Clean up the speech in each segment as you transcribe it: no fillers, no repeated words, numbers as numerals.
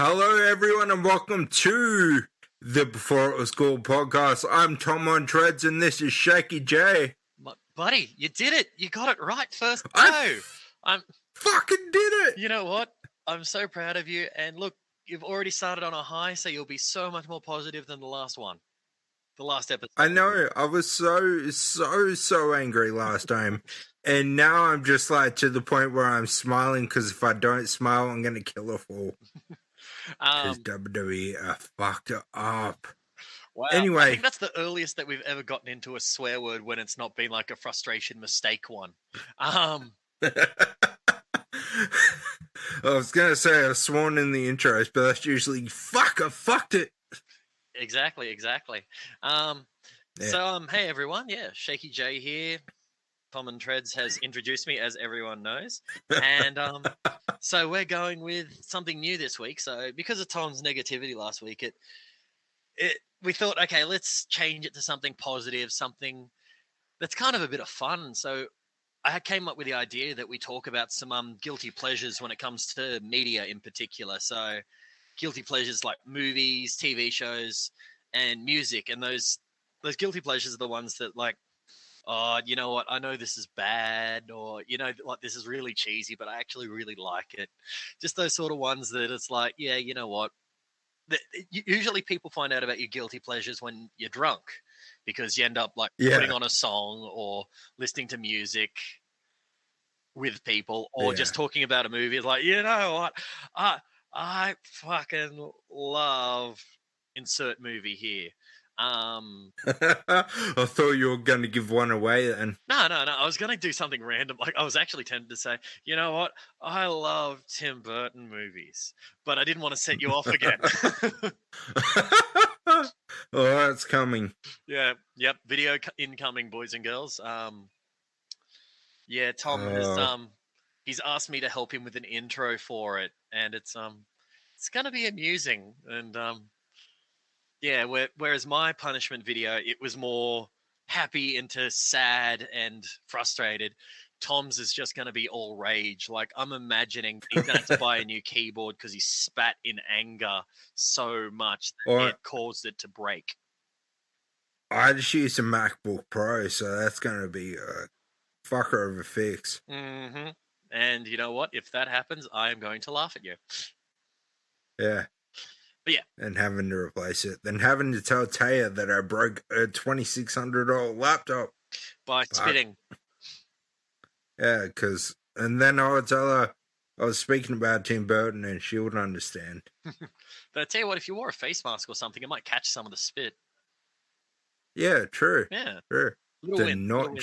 Hello, everyone, and welcome to the Before It Was Cool podcast. I'm Tom on Treads, and this is Shakey J. Buddy, you did it. You got it right first go. I'm fucking did it. You know what? I'm so proud of you. And look, you've already started on a high, so you'll be so much more positive than the last one. The last episode. I know. I was so angry last time. And now I'm just like to the point where I'm smiling because if I don't smile, I'm going to kill a fool. Because WWE are fucked up. Wow. Anyway. I think that's the earliest that we've ever gotten into a swear word when it's not been like a frustration mistake one. I was going to say I've sworn in the intros, but that's usually fuck, I fucked it. Exactly. Yeah. So, hey everyone. Yeah, Shakey J here. Tom and Treads has introduced me, as everyone knows. And so we're going with something new this week. So because of Tom's negativity last week, we thought, okay, let's change it to something positive, something that's kind of a bit of fun. So I came up with the idea that we talk about some guilty pleasures when it comes to media in particular. So guilty pleasures like movies, TV shows, and music. And those guilty pleasures are the ones that like, oh, you know what? I know this is bad, or, you know, like this is really cheesy, but I actually really like it. Just those sort of ones that it's like, yeah, you know what? Usually people find out about your guilty pleasures when you're drunk because you end up like putting on a song or listening to music with people or just talking about a movie. It's like, you know what? I fucking love insert movie here. I thought you were going to give one away then. No. I was going to do something random. Like I was actually tempted to say, you know what? I love Tim Burton movies, but I didn't want to set you off again. Oh, that's coming. Yeah. Yep. Video incoming, boys and girls. Yeah. Tom has he's asked me to help him with an intro for it, and it's going to be amusing and yeah, whereas my punishment video, it was more happy into sad and frustrated. Tom's is just going to be all rage. Like, I'm imagining he's going to have to buy a new keyboard because he spat in anger so much that it caused it to break. I just used a MacBook Pro, so that's going to be a fucker of a fix. Mm-hmm. And you know what? If that happens, I am going to laugh at you. Yeah. But yeah. And having to replace it. Then having to tell Taya that I broke a $2,600 laptop. By spitting. Yeah, because... And then I would tell her I was speaking about Tim Burton and she would understand. But I tell you what, if you wore a face mask or something, it might catch some of the spit. Yeah, true. Yeah. True. Not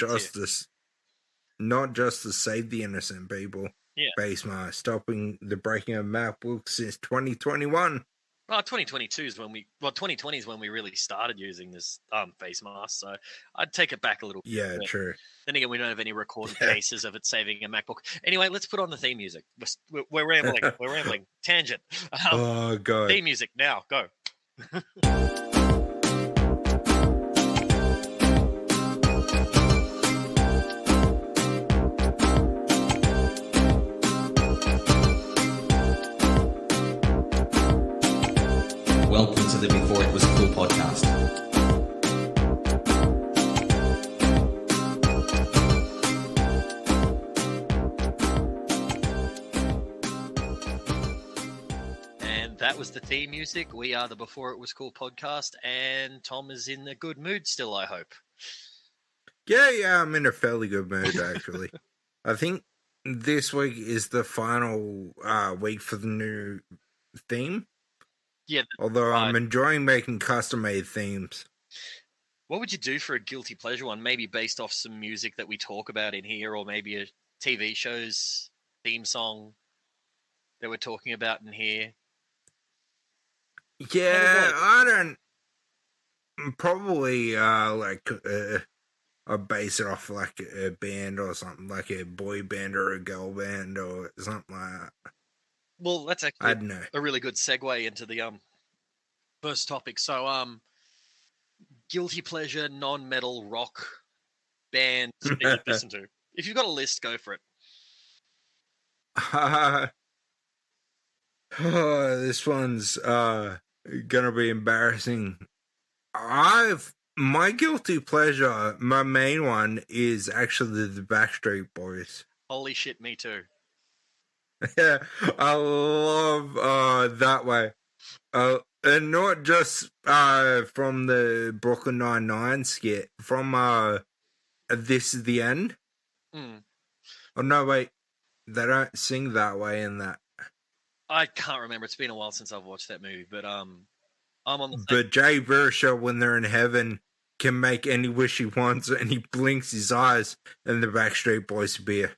just to save the innocent people. Yeah. Face mask. Stopping the breaking of MacBooks since 2021. Well, 2022 is when 2020 is when we really started using this face mask. So I'd take it back a little bit. Yeah, true. Then again, we don't have any recorded cases of it saving a MacBook. Anyway, let's put on the theme music. We're rambling. We're rambling. Tangent. Oh, God. Theme music now. Go. Welcome to the Before It Was Cool podcast. And that was the theme music. We are the Before It Was Cool podcast, and Tom is in a good mood still, I hope. Yeah, I'm in a fairly good mood, actually. I think this week is the final week for the new theme. Yeah. Although I'm enjoying making custom-made themes. What would you do for a guilty pleasure one? Maybe based off some music that we talk about in here, or maybe a TV show's theme song that we're talking about in here. Yeah, I don't... Probably, I'll base it off like a band or something, like a boy band or a girl band or something like that. Well, that's actually a really good segue into the first topic. So, guilty pleasure non-metal rock band that you listen to. If you've got a list, go for it. Oh, this one's gonna be embarrassing. My guilty pleasure, my main one is actually the Backstreet Boys. Holy shit, me too. Yeah, I love that way. And not just from the Brooklyn Nine-Nine skit, from This Is the End. Mm. Oh no, wait, they don't sing that way in that. I can't remember. It's been a while since I've watched that movie, but I'm on the same. But Jay Baruchel, when they're in heaven, can make any wish he wants, and he blinks his eyes, and the Backstreet Boys appear.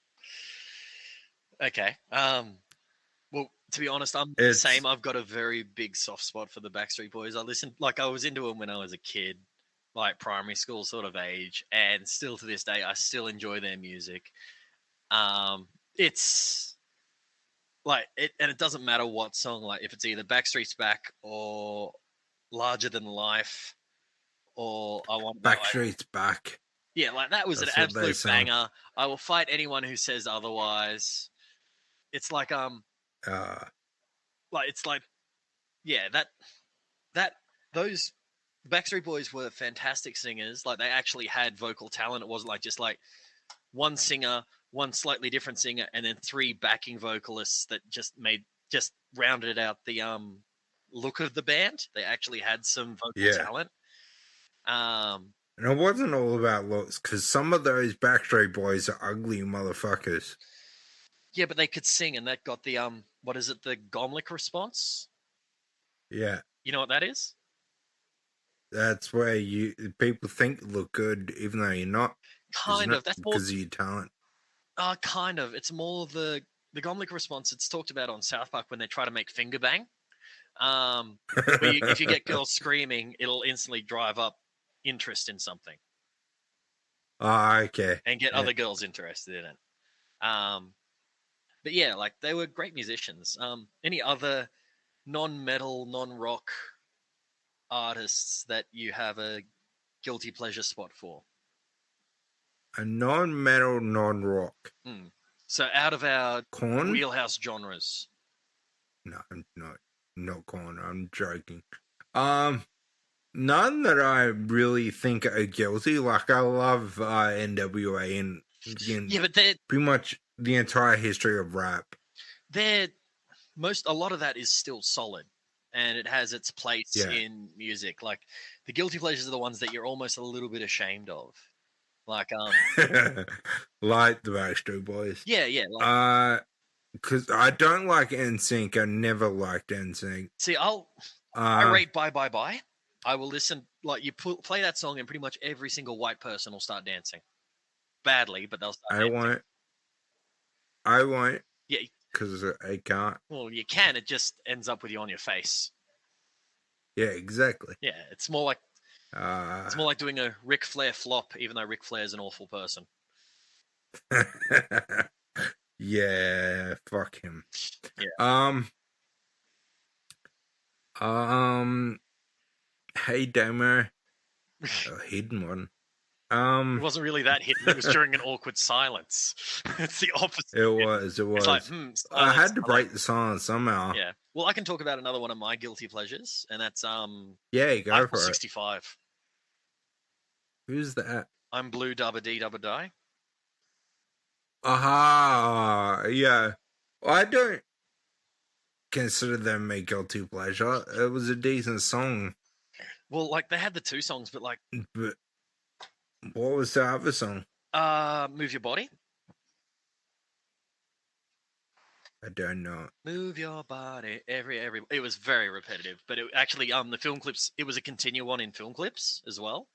Okay. Well, to be honest, I'm the same. I've got a very big soft spot for the Backstreet Boys. I was into them when I was a kid, like primary school sort of age, and still to this day, I still enjoy their music. It's like it, and it doesn't matter what song. Like if it's either Backstreet's Back or Larger Than Life, or I Want Backstreet's Back. Yeah, like that was an absolute banger. I will fight anyone who says otherwise. It's like yeah, those Backstreet Boys were fantastic singers. Like they actually had vocal talent. It wasn't like just like one singer, one slightly different singer, and then three backing vocalists that just rounded out the look of the band. They actually had some vocal talent. And it wasn't all about looks, because some of those Backstreet Boys are ugly motherfuckers. Yeah, but they could sing, and that got the what is it? The Gomlich response. Yeah, you know what that is? That's where people think you look good, even though you're not. Kind of. That's because of your talent. Kind of. It's more the Gomlich response. It's talked about on South Park when they try to make finger bang. If you get girls screaming, it'll instantly drive up interest in something. Okay. And get other girls interested in it. But yeah, like they were great musicians. Any other non-metal, non-rock artists that you have a guilty pleasure spot for? A non-metal, non-rock. So out of our Korn? wheelhouse genres. No, not Korn. I'm joking. None that I really think are guilty. Like I love NWA and yeah, but they're pretty much the entire history of rap. A lot of that is still solid, and it has its place in music. Like the guilty pleasures are the ones that you're almost a little bit ashamed of. Like like the Backstreet Boys. Yeah. Because I don't like NSYNC. I never liked NSYNC. See, I rate Bye Bye Bye. I will listen. Like you play that song, and pretty much every single white person will start dancing. Badly, but they'll start dancing. I won't. Yeah. Because I can't. Well, you can. It just ends up with you on your face. Yeah, exactly. Yeah, it's more like doing a Ric Flair flop, even though Ric Flair's an awful person. Yeah, fuck him. Yeah. Hey Damo. A hidden one. It wasn't really that hidden. It was during an awkward silence. It's the opposite. It was. It's like, I had to break the silence somehow. Yeah. Well, I can talk about another one of my guilty pleasures, and that's yeah, go for 65. It. Who's that? I'm Blue Dubba Dee Dubba Die. Aha! Yeah, I don't consider them a guilty pleasure. It was a decent song. Well, like they had the two songs, but like. But what was the other song? Move Your Body. I don't know. Move your body, every. It was very repetitive, but it actually the film clips. It was a continue one in film clips as well.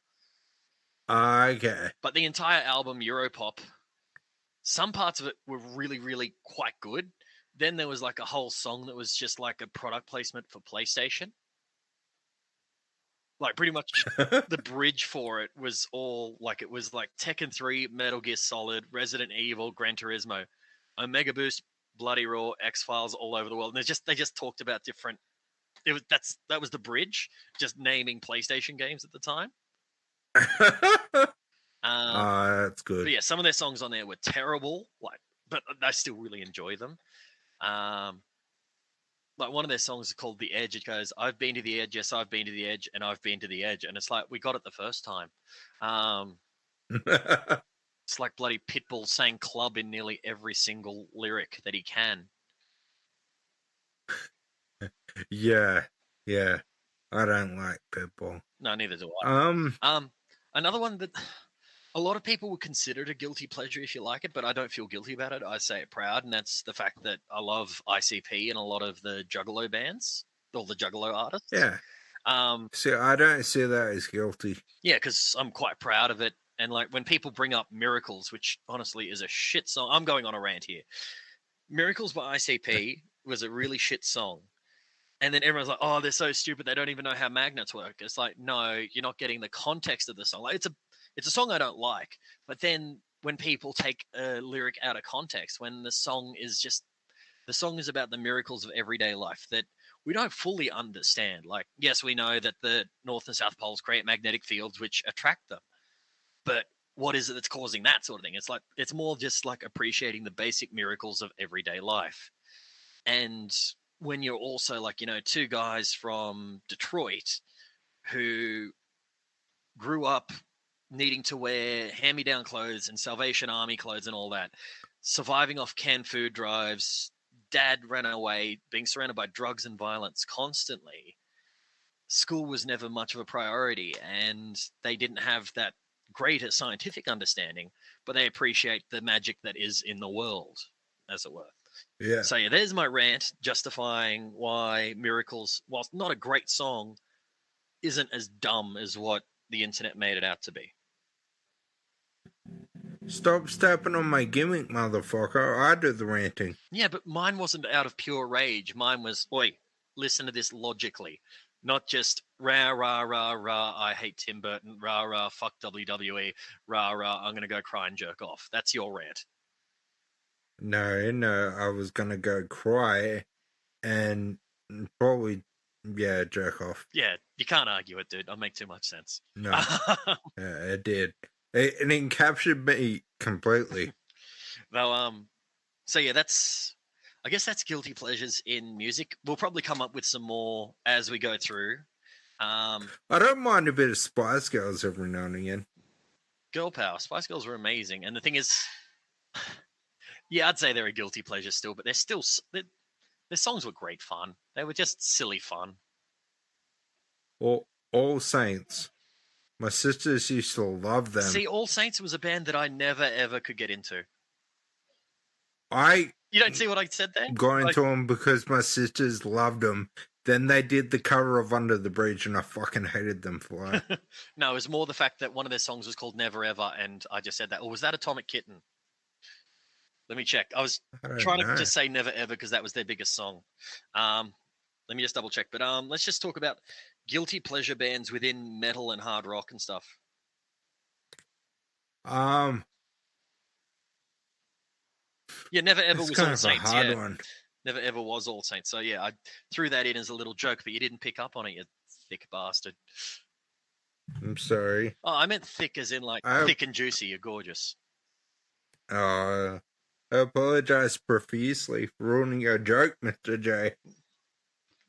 Okay. But the entire album, Europop, some parts of it were really, really quite good. Then there was like a whole song that was just like a product placement for PlayStation. Like pretty much the bridge for it was all like it was like Tekken 3, Metal Gear Solid, Resident Evil, Gran Turismo, Omega Boost, Bloody Raw, X-Files all over the world. And they just talked about different. That was the bridge, just naming PlayStation games at the time. That's good. But yeah, some of their songs on there were terrible, but I still really enjoy them. like one of their songs is called The Edge. It goes, I've been to the edge, yes, I've been to the edge, and I've been to the edge. And it's like, we got it the first time. It's like bloody Pitbull saying club in nearly every single lyric that he can. Yeah. I don't like Pitbull. No, neither do I. Another one that a lot of people would consider it a guilty pleasure if you like it, but I don't feel guilty about it. I say it proud, and that's the fact that I love ICP and a lot of the Juggalo bands, all the Juggalo artists. Yeah. See, I don't see that as guilty. Yeah, because I'm quite proud of it. And like when people bring up Miracles, which honestly is a shit song, I'm going on a rant here. Miracles by ICP was a really shit song. And then everyone's like, oh, they're so stupid. They don't even know how magnets work. It's like, no, you're not getting the context of the song. Like, it's a song I don't like. But then when people take a lyric out of context, when the song is about the miracles of everyday life that we don't fully understand. Like, yes, we know that the North and South poles create magnetic fields which attract them. But what is it that's causing that sort of thing? It's like, it's more just like appreciating the basic miracles of everyday life. And when you're also like, two guys from Detroit who grew up needing to wear hand-me-down clothes and Salvation Army clothes and all that, surviving off canned food drives, dad ran away, being surrounded by drugs and violence constantly, school was never much of a priority, and they didn't have that greater scientific understanding, but they appreciate the magic that is in the world, as it were. Yeah. So yeah, there's my rant justifying why Miracles, whilst not a great song, isn't as dumb as what the internet made it out to be. Stop stepping on my gimmick, motherfucker. I do the ranting. Yeah, but mine wasn't out of pure rage. Mine was, oi, listen to this logically. Not just rah, rah, rah, rah, I hate Tim Burton, rah, rah, fuck WWE, rah, rah, I'm going to go cry and jerk off. That's your rant. No, I was going to go cry and probably, jerk off. Yeah, you can't argue it, dude. I make too much sense. No, yeah, it did. It encaptured me completely. Though, so yeah, I guess that's guilty pleasures in music. We'll probably come up with some more as we go through. I don't mind a bit of Spice Girls every now and again. Girl power. Spice Girls were amazing. And the thing is, yeah, I'd say they're a guilty pleasure still, but their songs were great fun. They were just silly fun. All Saints. My sisters used to love them. See, All Saints was a band that I never, ever could get into. You don't see what I said there? Got into them because my sisters loved them. Then they did the cover of Under the Bridge, and I fucking hated them for it. No, it was more the fact that one of their songs was called Never Ever, and I just said that. Or was that Atomic Kitten? Let me check. I was trying to just say Never Ever because that was their biggest song. Let me just double check. But let's just talk about guilty pleasure bands within metal and hard rock and stuff. Yeah, Never Ever was All Saints. Hard one. Never Ever was All Saints. So yeah, I threw that in as a little joke, but you didn't pick up on it, you thick bastard. I'm sorry. Oh, I meant thick as in like thick and juicy. You're gorgeous. I apologize profusely for ruining your joke, Mr. J.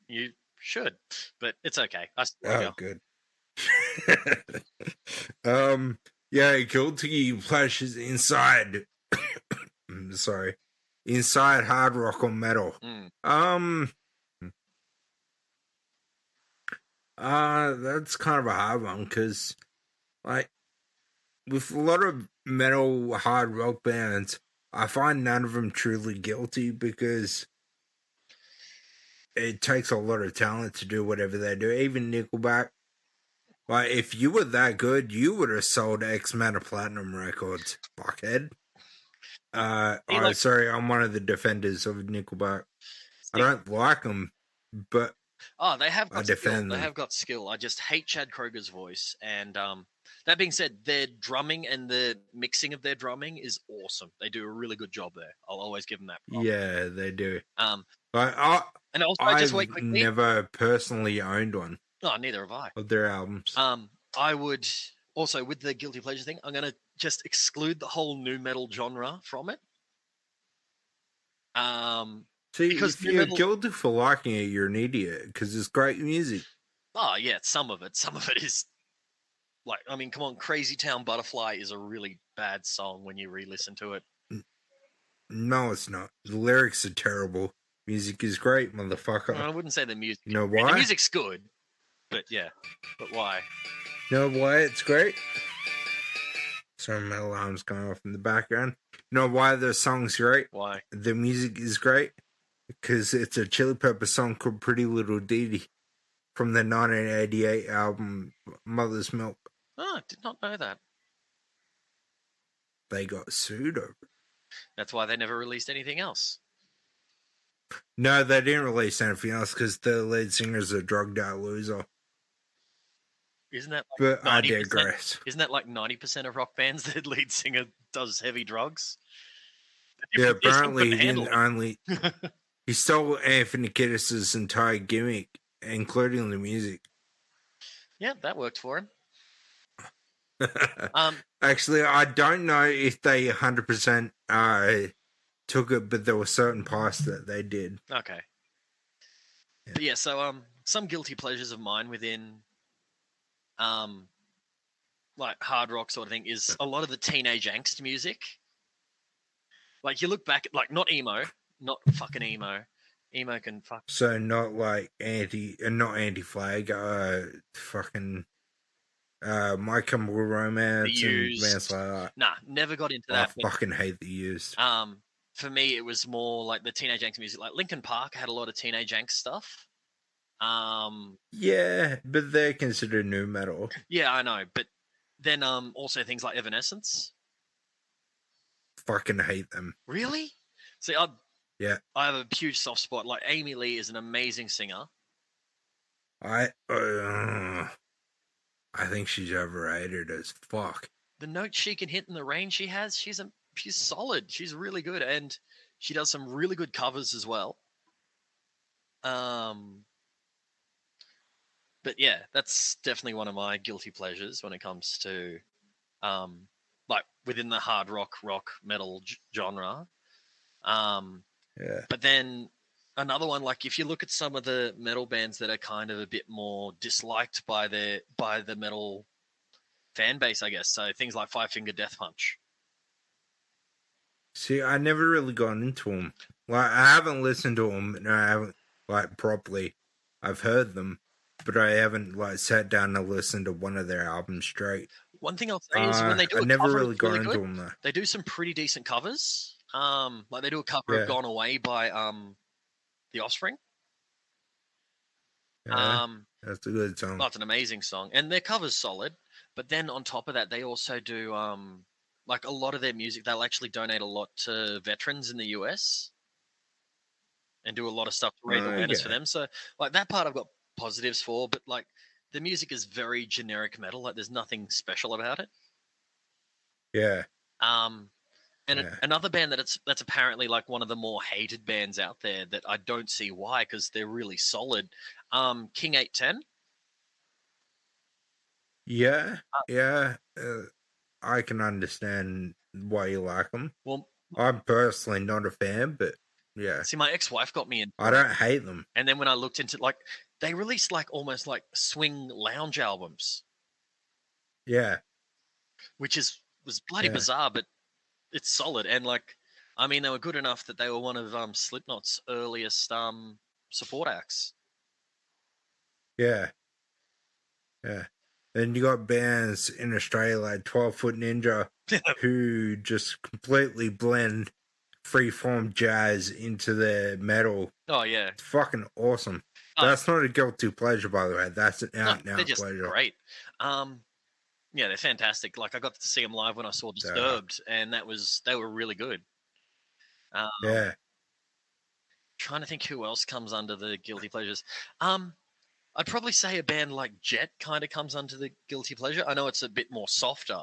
You should, but it's okay. Good. Yeah, guilty pleasures inside. Sorry, inside hard rock or metal. That's kind of a hard one because, like, with a lot of metal hard rock bands, I find none of them truly guilty because it takes a lot of talent to do whatever they do. Even Nickelback, like, if you were that good, you would have sold X amount of platinum records, fuckhead. Sorry, I'm one of the defenders of Nickelback. I don't like them, but they have got skill. They have got skill. I just hate Chad Kroger's voice. And that being said, their drumming and the mixing of their drumming is awesome. They do a really good job there. I'll always give them that prop. Yeah, they do. And also, I've never personally owned one. Oh, neither have I. Of their albums. I would also, with the guilty pleasure thing, I'm going to just exclude the whole nu metal genre from it. See, because if you're guilty for liking it, you're an idiot because it's great music. Oh yeah, some of it is like, I mean, come on, Crazy Town Butterfly is a really bad song when you re-listen to it. No, it's not. The lyrics are terrible. Music is great, motherfucker. I wouldn't say the music. You know why? The music's good, but yeah, but why? You know why it's great? Sorry, my alarm's going off in the background. You know why the song's great? Why? The music is great because it's a Chili Pepper song called Pretty Little Dee from the 1988 album Mother's Milk. Oh, I did not know that. They got sued over it. That's why they never released anything else. No, they didn't release anything else because the lead singer's a drugged out loser. Isn't that like but 90%? I digress. Isn't that like 90% of rock bands that lead singer does heavy drugs? Yeah, apparently he didn't only... He stole Anthony Kiedis' entire gimmick, including the music. Yeah, that worked for him. Actually, I don't know if they 100% took it, but there were certain parts that they did. Okay. Yeah. But yeah, so some guilty pleasures of mine within like hard rock sort of thing is a lot of the teenage angst music. Like you look back at, like, not emo, not fucking emo. Emo can fuck. So not like not Anti-Flag, fucking My Chemical Romance and bands like that. Nah, never got into that. I fucking hate The Used. For me, it was more like the teenage angst music. Like Linkin Park had a lot of teenage angst stuff. Yeah, but they're considered new metal. Yeah, I know. But then also things like Evanescence. Fucking hate them. Really? See, I have a huge soft spot. Like Amy Lee is an amazing singer. I think she's overrated as fuck. The notes she can hit in the range she has, she's solid. She's really good, and she does some really good covers as well. But yeah, that's definitely one of my guilty pleasures when it comes to like within the hard rock metal genre. Yeah. But then another one, like if you look at some of the metal bands that are kind of a bit more disliked by the metal fan base, I guess. So things like Five Finger Death Punch. See, I never really gone into them. Like, I haven't listened to them, and I haven't, like, properly. I've heard them, but I haven't, like, sat down and listened to one of their albums straight. One thing I'll say is when they do into them, though. They do some pretty decent covers. Like they do a cover of Gone Away by The Offspring. Yeah, that's a good song. Oh, it's an amazing song, and their cover's solid. But then on top of that, they also do like a lot of their music. They'll actually donate a lot to veterans in the US and do a lot of stuff to raise awareness for them. So like that part I've got positives for, but like the music is very generic metal. Like there's nothing special about it. Yeah. And another band that's apparently like one of the more hated bands out there that I don't see why, because they're really solid. King 810. Yeah, I can understand why you like them. Well, I'm personally not a fan, but yeah. See, my ex-wife got me in. I don't hate them. And then when I looked into, like, they released like almost like swing lounge albums. Yeah. Which was bloody bizarre, but it's solid. And like, I mean, they were good enough that they were one of Slipknot's earliest support acts. Yeah. Yeah. Then you got bands in Australia like 12 Foot Ninja who just completely blend freeform jazz into their metal. Oh, yeah. It's fucking awesome. That's not a guilty pleasure, by the way. That's an out-and-out pleasure. They're just great. Yeah, they're fantastic. Like, I got to see them live when I saw Disturbed, and they were really good. Yeah. Trying to think who else comes under the guilty pleasures. I'd probably say a band like Jet kind of comes under the guilty pleasure. I know it's a bit more softer,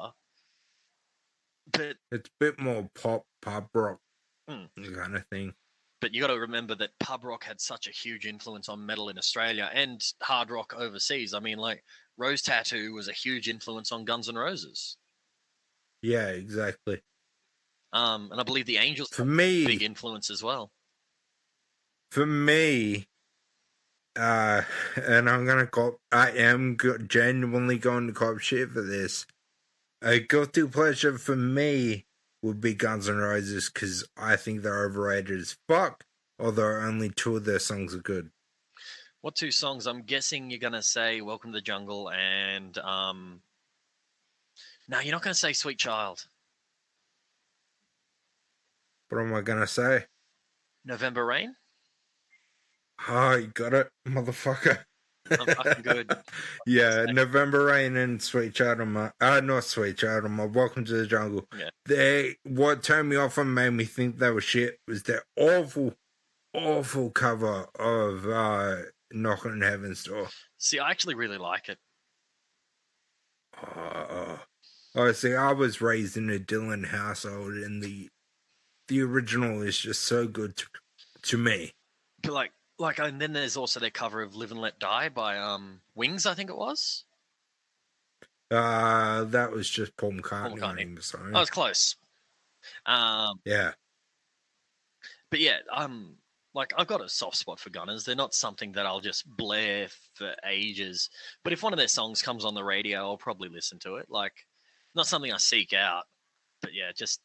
but it's a bit more pop rock kind of thing. But you got to remember that pub rock had such a huge influence on metal in Australia and hard rock overseas. I mean, like Rose Tattoo was a huge influence on Guns N' Roses. Yeah, exactly. And I believe the Angels for me big influence as well. For me, and I am genuinely going to cop shit for this. A guilty pleasure for me would be Guns N' Roses because I think they're overrated as fuck, although only 2 of their songs are good. What 2 songs? I'm guessing you're going to say Welcome to the Jungle and... No, you're not going to say Sweet Child. What am I going to say? November Rain? Oh, you got it, motherfucker. I'm fucking good. Yeah, November Rain and Sweet Child of Mine. Not Sweet Child of Mine. Welcome to the Jungle. Yeah. What turned me off and made me think they were shit was their awful, awful cover of Knock on Heaven's Door. See, I actually really like it. See, I was raised in a Dylan household, and the original is just so good to me. And then there's also their cover of Live and Let Die by Wings, I think it was. That was just Paul McCartney. Sorry. I was close. Yeah. But yeah, I've got a soft spot for Gunners. They're not something that I'll just blare for ages. But if one of their songs comes on the radio, I'll probably listen to it. Not something I seek out. But yeah, just...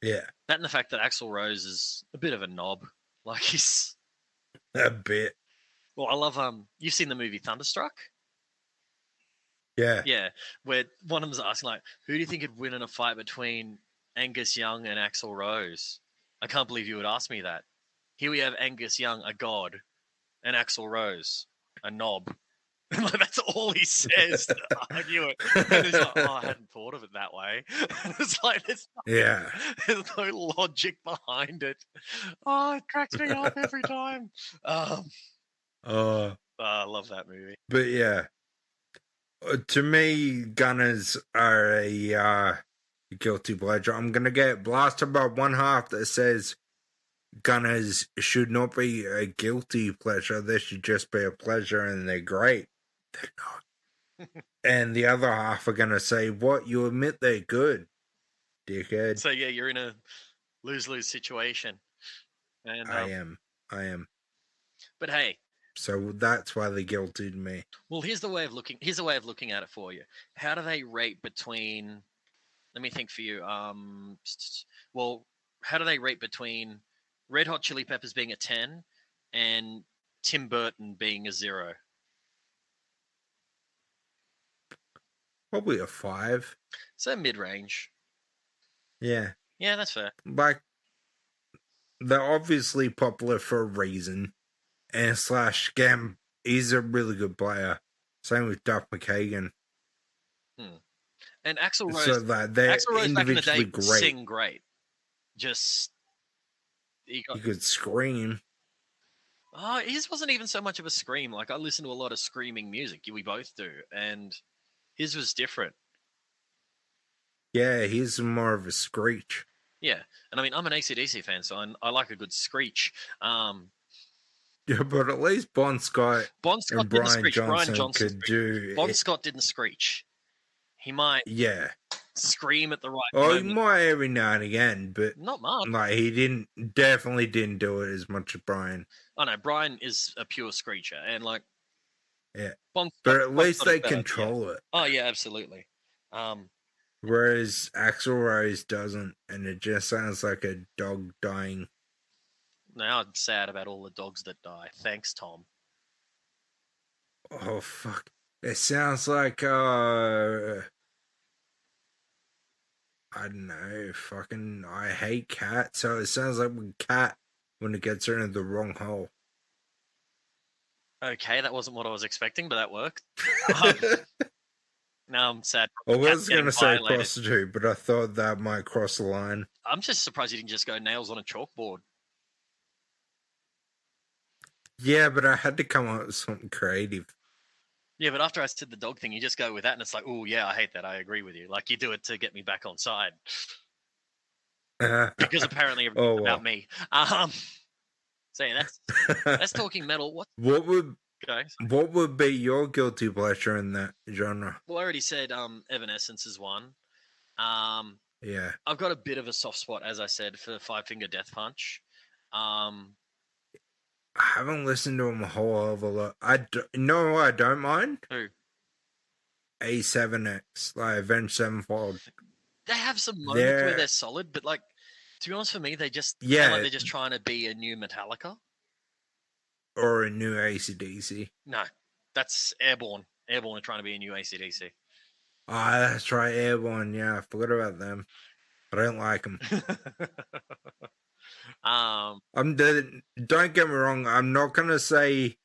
Yeah. That and the fact that Axl Rose is a bit of a knob. He's... A bit. Well, I love... You've seen the movie Thunderstruck? Yeah. Yeah, where one of them's asking, who do you think would win in a fight between Angus Young and Axl Rose? I can't believe you would ask me that. Here we have Angus Young, a god, and Axl Rose, a knob. That's all he says to argue it. And he's like, I hadn't thought of it that way. And it's there's no logic behind it. It cracks me up every time. I love that movie. But yeah, to me, Gunners are a guilty pleasure. I'm going to get blasted by one half that says Gunners should not be a guilty pleasure. They should just be a pleasure and they're great. They're not. And the other half are going to say, what? You admit they're good, dickhead. So yeah, you're in a lose-lose situation. And I am. But hey. So that's why they're guilty to me. Well, here's the way of looking at it for you. How do they rate between... Let me think for you. Well, how do they rate between Red Hot Chili Peppers being a 10 and Tim Burton being a 0? Probably a 5. So mid-range. Yeah. Yeah, that's fair. They're obviously popular for a reason. And Scam, he's a really good player. Same with Duff McKagan. And Axl Rose, so they're Axl Rose back in the day great. Sing great. Just he could scream. His wasn't even so much of a scream. I listen to a lot of screaming music. We both do, and his was different. Yeah, he's more of a screech. Yeah, and I'm an AC/DC fan, so I like a good screech. Yeah, but at least Bon Scott and Brian Johnson could do. Bon Scott didn't screech. He might scream at the right moment. He might every now and again, but not much. He definitely didn't do it as much as Brian. Oh no, Brian is a pure screecher, and yeah. Bon Scott, but at least they control it. Oh yeah, absolutely. Whereas Axl Rose doesn't, and it just sounds like a dog dying. Now I'm sad about all the dogs that die. Thanks, Tom. Oh fuck! It sounds like I don't know, I hate cats, so it sounds like a cat when it gets into the wrong hole. Okay, that wasn't what I was expecting, but that worked. Now I'm sad. I was going to say prostitute, but I thought that might cross the line. I'm just surprised you didn't just go nails on a chalkboard. Yeah, but I had to come up with something creative. Yeah, but after I said the dog thing, you just go with that, and it's like, oh, yeah, I hate that. I agree with you. You do it to get me back on side. Because apparently everything's about me. So yeah, that's talking metal. What would be your guilty pleasure in that genre? Well, I already said Evanescence is one. Yeah. I've got a bit of a soft spot, as I said, for Five Finger Death Punch. I haven't listened to them a whole hell of a lot. No, I don't mind. Who? A7X, like Avenged Sevenfold. They have some moments where they're solid, but like, to be honest, for me, they just sound like they're just trying to be a new Metallica or a new AC/DC. No, that's Airborne. Airborne are trying to be a new AC/DC. Ah, that's right, Airborne. Yeah, I forgot about them. I don't like them. Don't get me wrong. I'm not gonna say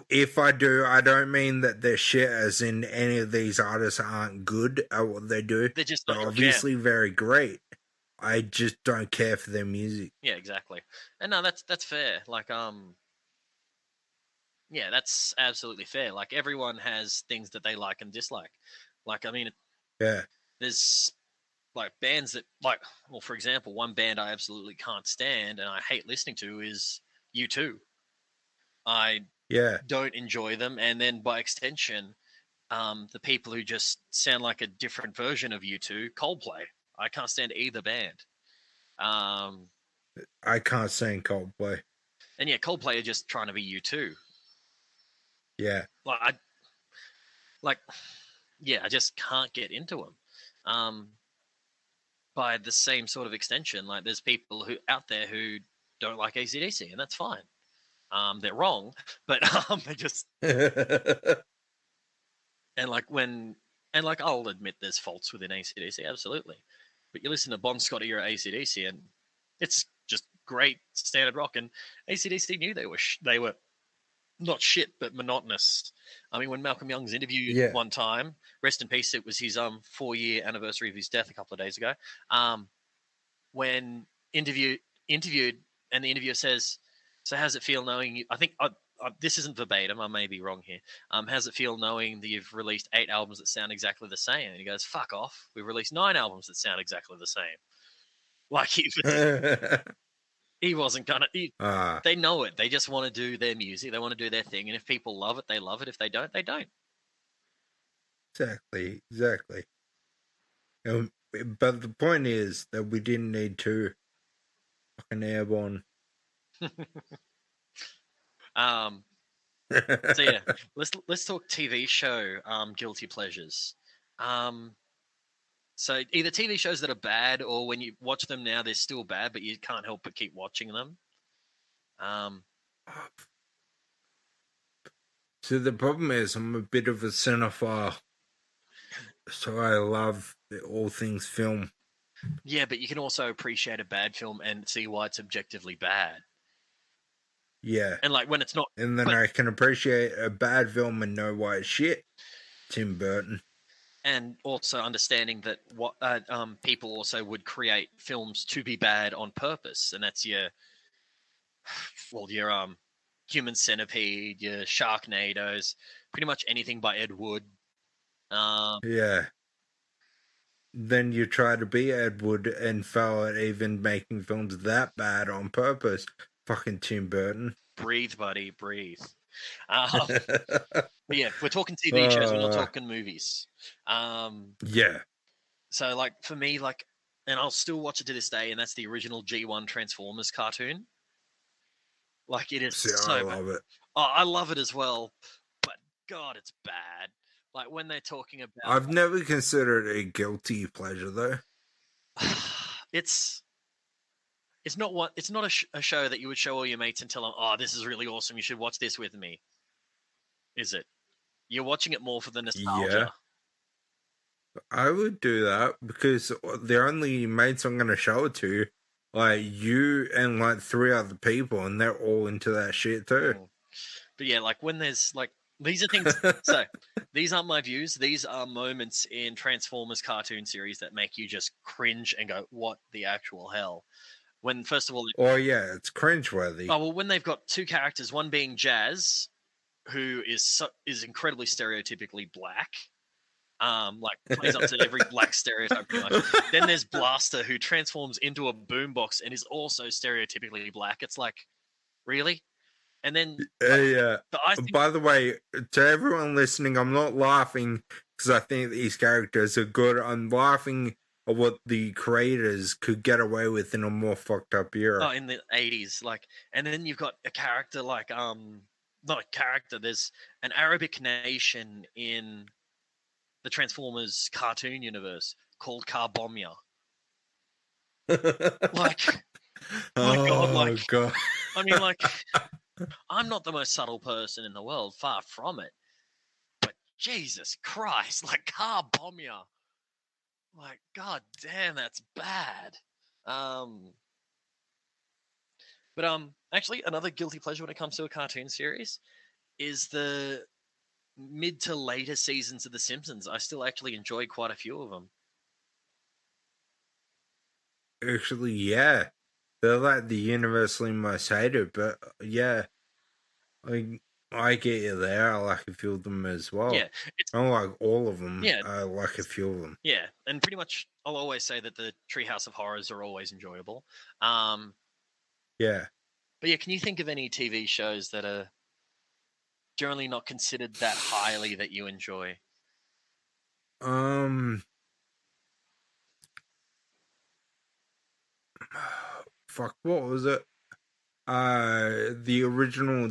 if I do. I don't mean that they're shit, as in any of these artists aren't good at what they do. They're just they're obviously very great. I just don't care for their music. Yeah, exactly. And no, that's fair. Like, yeah, that's absolutely fair. Like, everyone has things that they like and dislike. Like, I mean, yeah, there's like bands that, like, well, for example, one band I absolutely can't stand and I hate listening to is U2. I don't enjoy them, and then by extension, the people who just sound like a different version of U2, Coldplay. I can't stand either band. I can't stand Coldplay. And yeah, Coldplay are just trying to be U2. Yeah. I just can't get into them. By the same sort of extension, like, there's people who out there who don't like AC/DC, and that's fine. They're wrong, but they just and I'll admit there's faults within AC/DC, absolutely. But you listen to Bon Scott era AC/DC, and it's just great standard rock. And AC/DC knew they were not shit, but monotonous. I mean, when Malcolm Young's interviewed one time, rest in peace, it was his 4-year anniversary of his death a couple of days ago. When interviewed, and the interviewer says, "So how's it feel knowing you?" I think this isn't verbatim. I may be wrong here. How's it feel knowing that you've released 8 albums that sound exactly the same? And he goes, "Fuck off! We've released 9 albums that sound exactly the same." Like, he wasn't gonna. They know it. They just want to do their music. They want to do their thing. And if people love it, they love it. If they don't, they don't. Exactly. But the point is that we didn't need to fucking Airborne. So yeah, let's talk TV show guilty pleasures. So either TV shows that are bad, or when you watch them now, they're still bad, but you can't help but keep watching them. So the problem is I'm a bit of a cinephile, so I love all things film. Yeah, but you can also appreciate a bad film and see why it's objectively bad. Yeah. And like when it's not... And then I can appreciate a bad film and know why it's shit. Tim Burton. And also understanding that what people also would create films to be bad on purpose. And that's your Human Centipede, your Sharknadoes, pretty much anything by Ed Wood. Yeah. Then you try to be Ed Wood and fail at even making films that bad on purpose. Fucking Tim Burton. Breathe, buddy, breathe. But yeah, we're talking TV shows, we're not talking movies. Yeah. So, like, for me, like, and I'll still watch it to this day, and that's the original G1 Transformers cartoon. Like, it is I love it. Oh, I love it as well, but God, it's bad. Like, when they're talking about... I've never considered it a guilty pleasure, though. It's not a show that you would show all your mates and tell them, "Oh, this is really awesome. You should watch this with me." Is it? You're watching it more for the nostalgia. Yeah. I would do that because the only mates I'm going to show it to, like you and like 3 other people, and they're all into that shit too. But yeah, like when there's like, these are things. So these aren't my views. These are moments in Transformers cartoon series that make you just cringe and go, "What the actual hell?" When, first of all... Oh, yeah, it's cringeworthy. Oh, well, when they've got 2 characters, one being Jazz, who is incredibly stereotypically black, like plays up to every black stereotype pretty much. Then there's Blaster, who transforms into a boombox and is also stereotypically black. It's like, really? And then... yeah. By the way, to everyone listening, I'm not laughing because I think these characters are good. I'm laughing of what the creators could get away with in a more fucked up era. Oh, in the 80s, and then you've got a character like not a character. There's an Arabic nation in the Transformers cartoon universe called Carbomia. Like, my God. I mean, like, I'm not the most subtle person in the world, far from it. But Jesus Christ, like Carbomia. Like, God damn, that's bad. But actually, another guilty pleasure when it comes to a cartoon series is the mid to later seasons of The Simpsons. I still actually enjoy quite a few of them. Actually, yeah. They're like the universally most hated, but yeah. I get you there. I like a few of them as well. Yeah. I don't like all of them. Yeah. I like a few of them. Yeah, and pretty much I'll always say that the Treehouse of Horrors are always enjoyable. Yeah. But yeah, can you think of any TV shows that are generally not considered that highly that you enjoy? Fuck, what was it? The original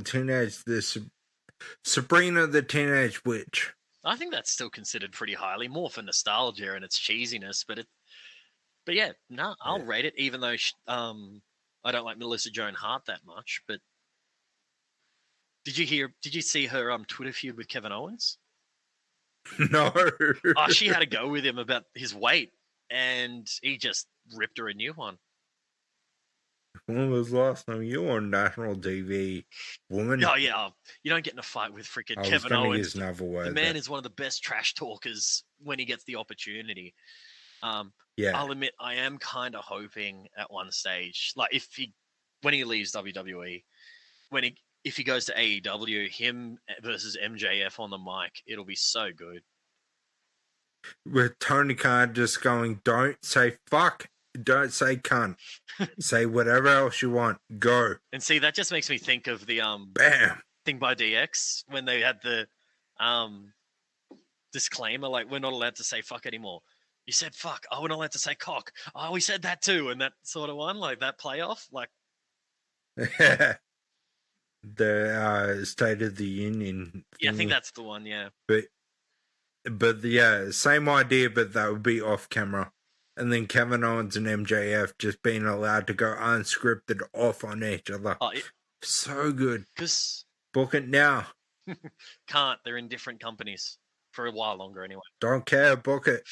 Sabrina the Teenage Witch. I think that's still considered pretty highly, more for nostalgia and its cheesiness. But yeah, no, I'll rate it, even though I don't like Melissa Joan Hart that much. But did you see her Twitter feud with Kevin Owens? No. Oh, she had to go with him about his weight, and he just ripped her a new one. When was the last time you were on national TV, woman? Oh, yeah. You don't get in a fight with freaking Kevin Owens. The man is one of the best trash talkers when he gets the opportunity. Yeah. I'll admit, I am kind of hoping at one stage, like when he leaves WWE, if he goes to AEW, him versus MJF on the mic, it'll be so good. With Tony Khan just going, don't say fuck. Don't say cunt. Say whatever else you want. Go. And see, that just makes me think of the Bam. thing by DX when they had the disclaimer, like, we're not allowed to say fuck anymore. You said fuck. Oh, we're not allowed to say cock. Oh, we said that too. And that sort of one, like that playoff, like the State of the Union. Yeah, I think that's the one. Yeah. But yeah, same idea, but that would be off camera. And then Kevin Owens and MJF just being allowed to go unscripted off on each other. Oh, so good. Because book it now. Can't. They're in different companies for a while longer anyway. Don't care. Book it.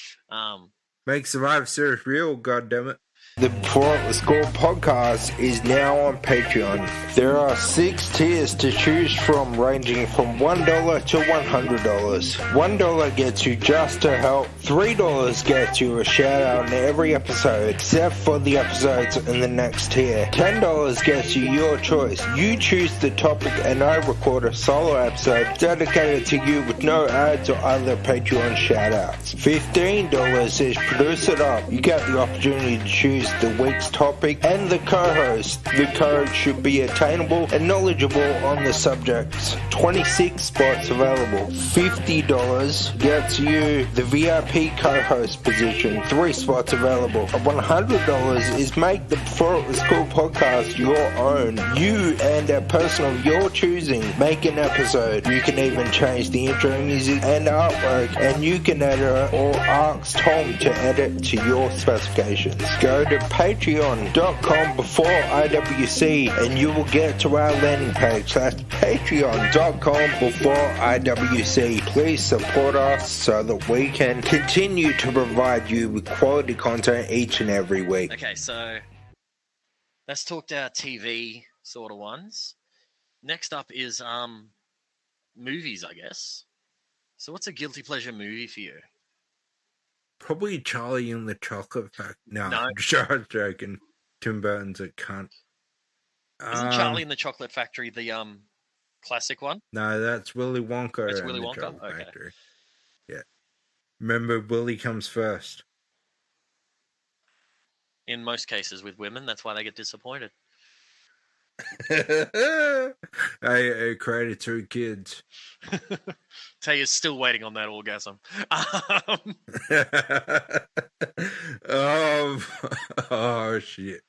Make Survivor Series real, goddammit. The Before It Was Cool podcast is now on Patreon. There are 6 tiers to choose from, ranging from $1 to $100. $1 gets you just to help. $3 gets you a shout out in every episode, except for the episodes in the next tier. $10 gets you your choice. You choose the topic and I record a solo episode dedicated to you with no ads or other Patreon shout outs. $15 is Produce It Up. You get the opportunity to choose the week's topic and the co-host. The co-host should be attainable and knowledgeable on the subjects. 26 spots available. $50 gets you the VIP co-host position. 3 spots available. $100 is make the Before It Was Cool podcast your own. You and a person of your choosing make an episode. You can even change the intro music and artwork, and you can edit or ask Tom to edit to your specifications. Go to patreon.com before IWC and you will get to our landing page. That's patreon.com before IWC. Please support us so that we can continue to provide you with quality content each and every week. Okay, so let's talk to our TV sort of ones. Next up is movies, I guess. So what's a guilty pleasure movie for you? Probably Charlie and the Chocolate Factory. No, I'm just joking. Tim Burton's a cunt. Isn't Charlie and the Chocolate Factory the classic one? No, that's Willy Wonka. It's Willy Wonka? Okay. Factory. Yeah. Remember, Willy comes first. In most cases with women, that's why they get disappointed. I created 2 kids. Tay is still waiting on that orgasm. Oh shit.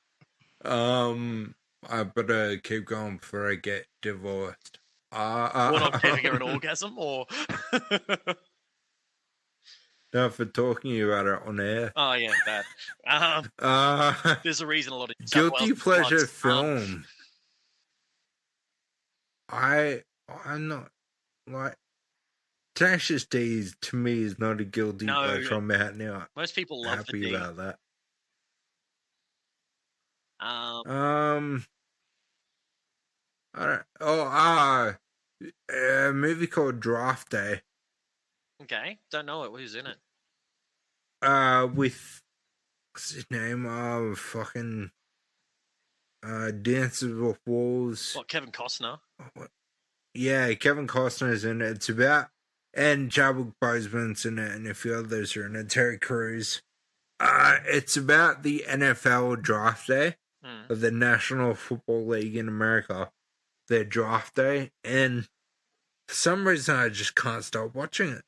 I better keep going before I get divorced. Or not giving her an orgasm, or no, for talking about it on air. Oh yeah, that. There's a reason a lot of guilty pleasure film. I'm not like Tenacious D to me is not a guilty pleasure. I'm out now. Most people love happy the D. about that. I don't. A movie called Draft Day. Okay, don't know it. Who's in it? With what's his name? Fucking Dances with Wolves. What, Kevin Costner? Yeah, Kevin Costner's in it. It's about, and Chadwick Boseman's in it, and a few others are in it. Terry Crews. It's about the NFL Draft Day of the National Football League in America. Their draft day, and for some reason I just can't stop watching it.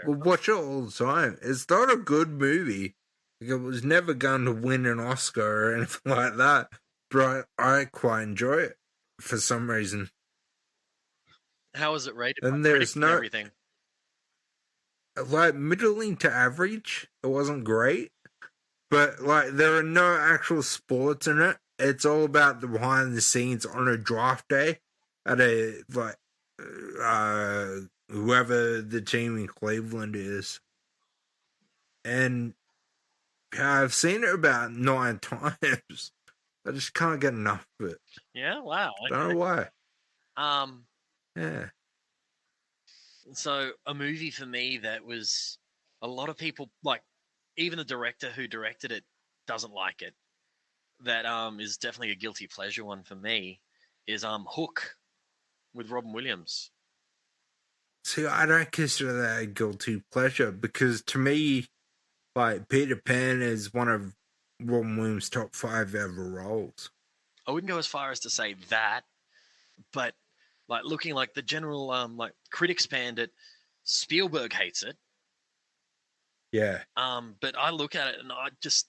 We'll watch it all the time. It's not a good movie. Like, it was never going to win an Oscar or anything like that, but I quite enjoy it for some reason. How is it rated? And there's no everything. Like middling to average. It wasn't great, but like there are no actual sports in it. It's all about the behind the scenes on a draft day at a like whoever the team in Cleveland is. And I've seen it about 9 times. I just can't get enough of it. Yeah, wow. Okay. Don't know why. Yeah. So a movie for me that was a lot of people like, even the director who directed it doesn't like it. That is definitely a guilty pleasure one for me. Is Hook with Robin Williams. See, I don't consider that a guilty pleasure because to me, like Peter Pan is one of Robin Williams' top 5 ever roles. I wouldn't go as far as to say that, but like looking like the general like critics panned it, Spielberg hates it. Yeah. But I look at it and I just,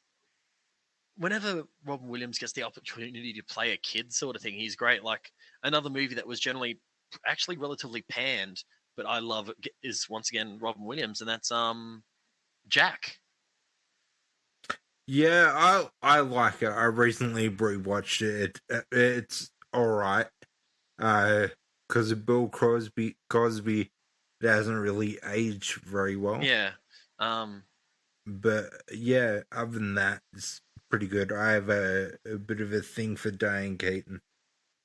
whenever Robin Williams gets the opportunity to play a kid sort of thing, he's great. Like another movie that was generally actually relatively panned, but I love it, is once again Robin Williams, and that's Jack. Yeah, I like it. I recently rewatched it. It's all right. Because of Bill Cosby, it hasn't really aged very well. Yeah. But yeah, other than that, it's pretty good. I have a bit of a thing for Diane Keaton.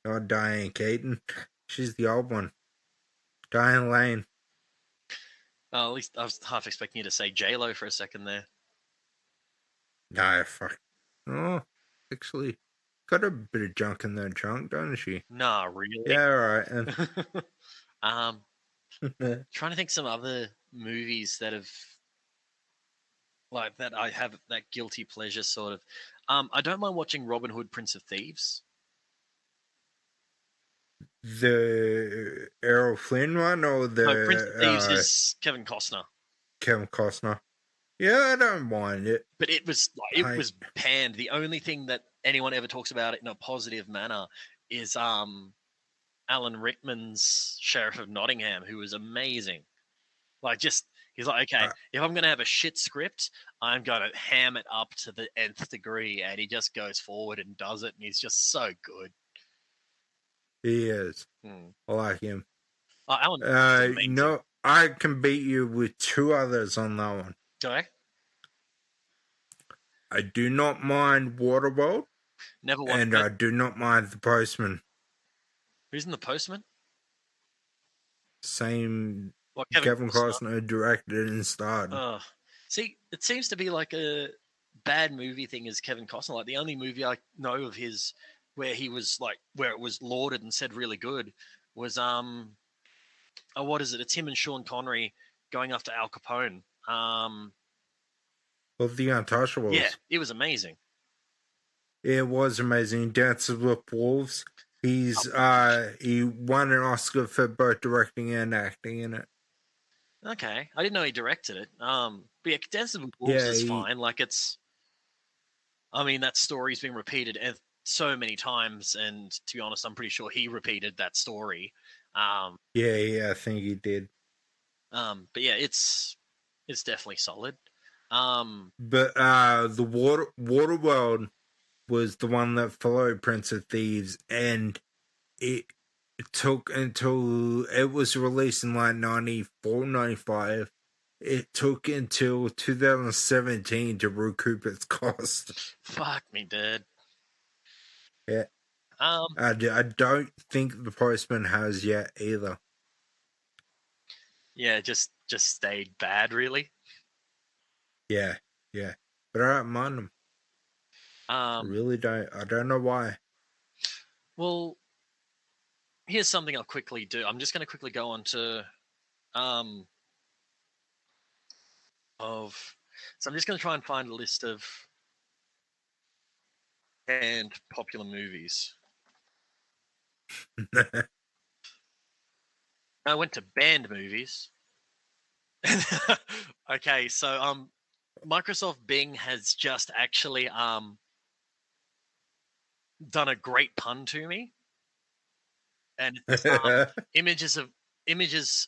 Not Diane Keaton. She's the old one. Diane Lane. At least I was half expecting you to say J-Lo for a second there. No, fuck. Oh, actually, got a bit of junk in that trunk, don't she? Nah, really? Yeah, all right. Trying to think some other movies that have, like, that I have that guilty pleasure sort of. I don't mind watching Robin Hood, Prince of Thieves. The Errol Flynn one or the... No, Prince of Thieves is Kevin Costner. Kevin Costner. Yeah, I don't mind it. But it was was panned. The only thing that anyone ever talks about it in a positive manner is Alan Rickman's Sheriff of Nottingham, who was amazing. Like, just, he's like, okay, if I'm going to have a shit script, I'm going to ham it up to the nth degree, and he just goes forward and does it, and he's just so good. He is. I like him. Alan, no, I can beat you with 2 others on that one. Okay. I do not mind Waterworld. Never watched and it. I do not mind The Postman. Who's in The Postman? Same. Kevin Costner directed and starred. See, it seems to be like a bad movie thing as Kevin Costner. Like the only movie I know of his where he was like, where it was lauded and said really good was what is it? It's him and Sean Connery going after Al Capone. Well, The Untouchables. Yeah, it was amazing. It was amazing. Dances with Wolves. He won an Oscar for both directing and acting in it. Okay, I didn't know he directed it. But yeah, Dances with Wolves is fine. Like I mean, that story's been repeated so many times, and to be honest, I'm pretty sure he repeated that story. Yeah, I think he did. But yeah, it's definitely solid. But the Waterworld was the one that followed Prince of Thieves, and it took until it was released in like 94, 95. It took until 2017 to recoup its cost. Fuck me, dude. Yeah. I don't think The Postman has yet either. Yeah, just stayed bad, really. Yeah. But I don't mind them. I really don't. I don't know why. Well, here's something I'll quickly do. I'm just going to quickly go on to so I'm just going to try and find a list of banned popular movies. I went to banned movies. Okay, so Microsoft Bing has just actually done a great pun to me, and it's images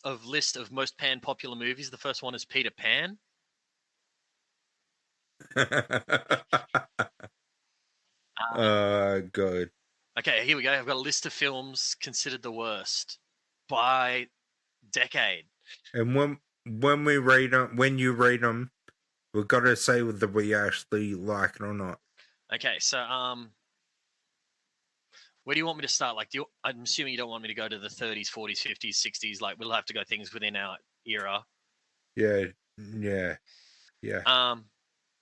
of list of most panned popular movies. The first one is Peter Pan. Good. Okay, here we go. I've got a list of films considered the worst by decade. And when we read them, when you read them, we've got to say whether we actually like it or not. Okay, so where do you want me to start? Like, I'm assuming you don't want me to go to the 30s, 40s, 50s, 60s. Like, we'll have to go things within our era. Yeah.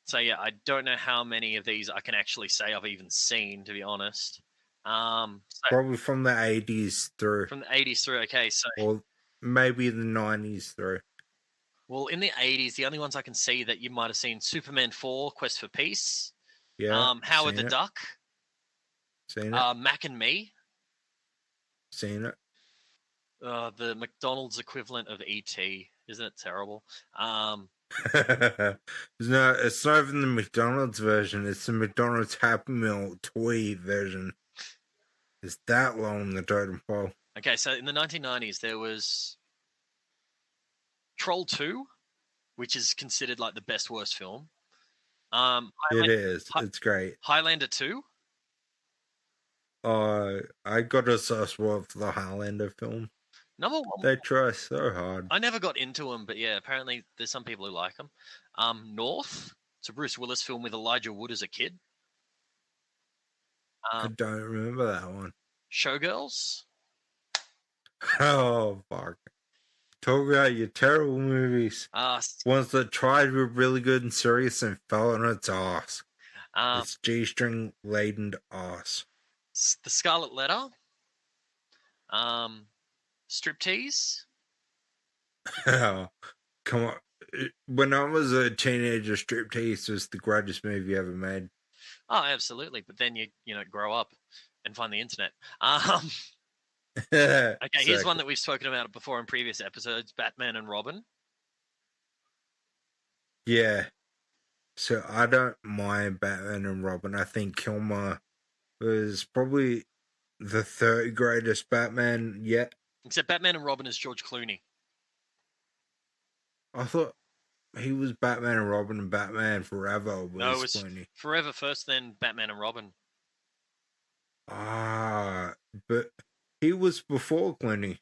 So yeah, I don't know how many of these I can actually say I've even seen, to be honest. Probably from the 80s through. From the 80s through, okay. So, or maybe the 90s through. Well, in the 80s, the only ones I can see that you might have seen: Superman 4, Quest for Peace. Yeah. Howard the Duck. Seen it. Mac and Me. Seen it. The McDonald's equivalent of E.T. Isn't it terrible? No, it's not even the McDonald's version. It's the McDonald's Happy Meal toy version. It's that long, the totem pole. Okay, so in the 1990s, there was Troll 2, which is considered like the best worst film. It is. It's great. Highlander 2. I got a soft spot for the Highlander film. Number one. They try so hard. I never got into them, but yeah, apparently there's some people who like them. North. It's a Bruce Willis film with Elijah Wood as a kid. I don't remember that one. Showgirls. Oh, fuck. Talk about your terrible movies. Ones that tried were really good and serious and fell on its ass. It's G-string laden ass. The Scarlet Letter. Striptease. Oh, come on. When I was a teenager, Striptease was the greatest movie ever made. Oh, absolutely. But then you grow up and find the internet. Okay, here's one that we've spoken about before in previous episodes: Batman and Robin. Yeah. So I don't mind Batman and Robin. I think Kilmer was probably the third greatest Batman yet. Except Batman and Robin is George Clooney. I thought he was Batman and Robin, and Batman Forever was Clooney. Forever first, then Batman and Robin. But he was before Clooney.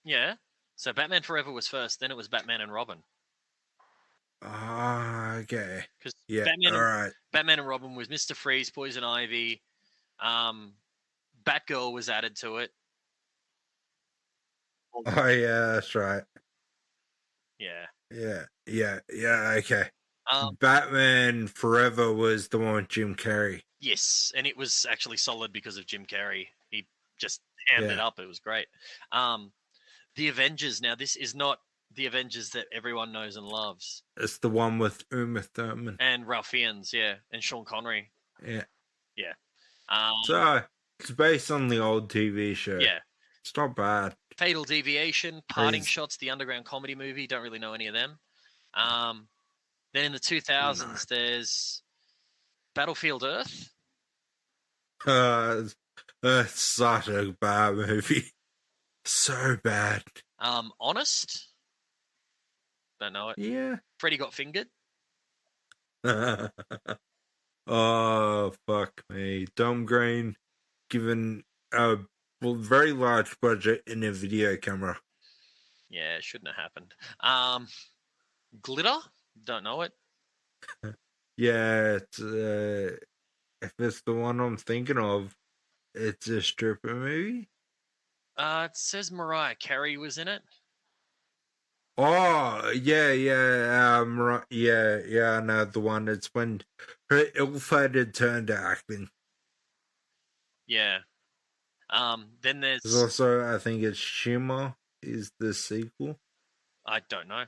Yeah. So Batman Forever was first, then it was Batman and Robin. Okay. Yeah, Batman and Robin was Mr. Freeze, Poison Ivy, Batgirl was added to it. Oh, yeah, that's right. Yeah. Okay. Batman Forever was the one with Jim Carrey. Yes, and it was actually solid because of Jim Carrey. He just hammed it up. It was great. The Avengers. Now, this is not the Avengers that everyone knows and loves. It's the one with Uma Thurman. And Ralph Fiennes, yeah. And Sean Connery. Yeah. Yeah. So, it's based on the old TV show. Yeah. It's not bad. Fatal Deviation, Parting Shots, the underground comedy movie. Don't really know any of them. Then in the 2000s, there's Battlefield Earth. That's such a bad movie. So bad. Honest. Don't know it. Yeah. Freddy Got Fingered. Oh, fuck me. Tom Green given a very large budget in a video camera. Yeah, it shouldn't have happened. Glitter? Don't know it. Yeah, it's, if it's the one I'm thinking of, it's a stripper movie. It says Mariah Carey was in it. Oh, yeah, yeah, I know the one. It's when her ill-fated turned to acting. Yeah. Then there's also, I think it's Shimmer is the sequel. I don't know.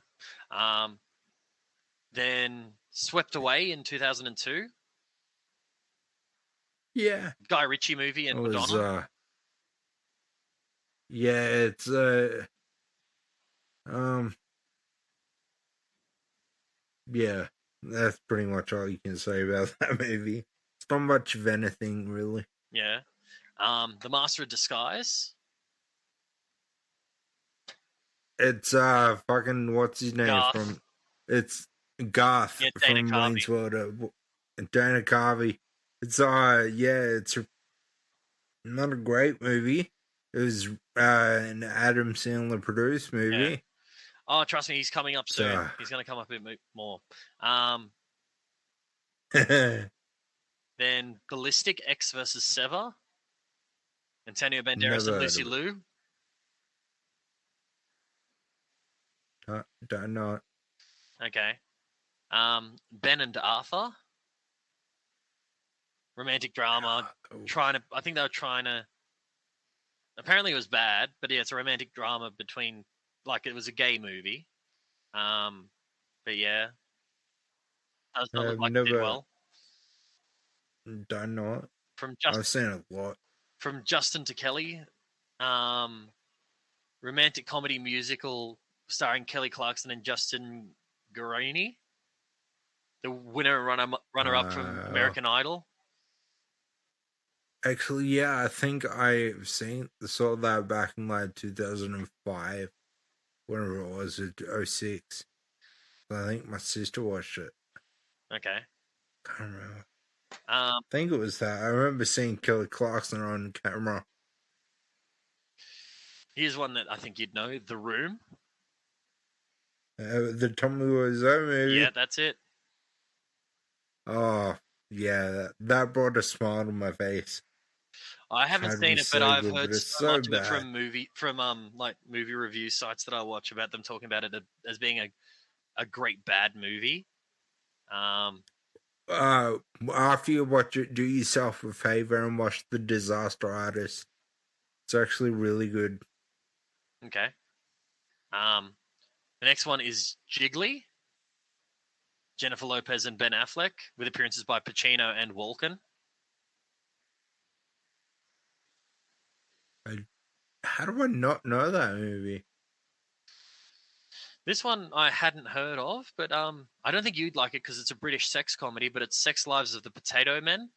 Then Swept Away in 2002. Yeah. Guy Ritchie movie and Madonna. Yeah, it's yeah, that's pretty much all you can say about that movie. It's not much of anything, really. Yeah. The Master of Disguise. It's fucking what's his name Garth. from? It's Garth from Wayne's World. Dana Carvey. It's it's not a great movie. It was an Adam Sandler produced movie. Yeah. Oh, trust me, he's coming up soon. He's going to come up a bit more. Then Ballistic X versus Sever. Antonio Banderas and Lucy Liu. Don't know. Okay. Ben and Arthur. Romantic drama. I think they were trying to. Apparently it was bad, but yeah, it's a romantic drama between, like, it was a gay movie. But yeah. That doesn't look like it did well. Don't know it. I've seen it a lot. From Justin to Kelly. Romantic comedy musical starring Kelly Clarkson and Justin Guarini. The runner-up from American Idol. Actually, yeah, I think I saw that back in like 2005, whenever it was, 06. So I think my sister watched it. Okay. Can't remember. I think it was that. I remember seeing Kelly Clarkson on camera. Here's one that I think you'd know: The Room. The Tommy Wiseau movie. Yeah, that's it. Oh, yeah, that brought a smile to my face. I haven't seen it, but I've heard so much of it from movie review sites that I watch about them talking about it as being a great bad movie. After you watch it, do yourself a favor and watch The Disaster Artist. It's actually really good. Okay. The next one is Jiggly. Jennifer Lopez and Ben Affleck, with appearances by Pacino and Walken. How do I not know that movie? This one I hadn't heard of, but I don't think you'd like it because it's a British sex comedy, but it's Sex Lives of the Potato Men.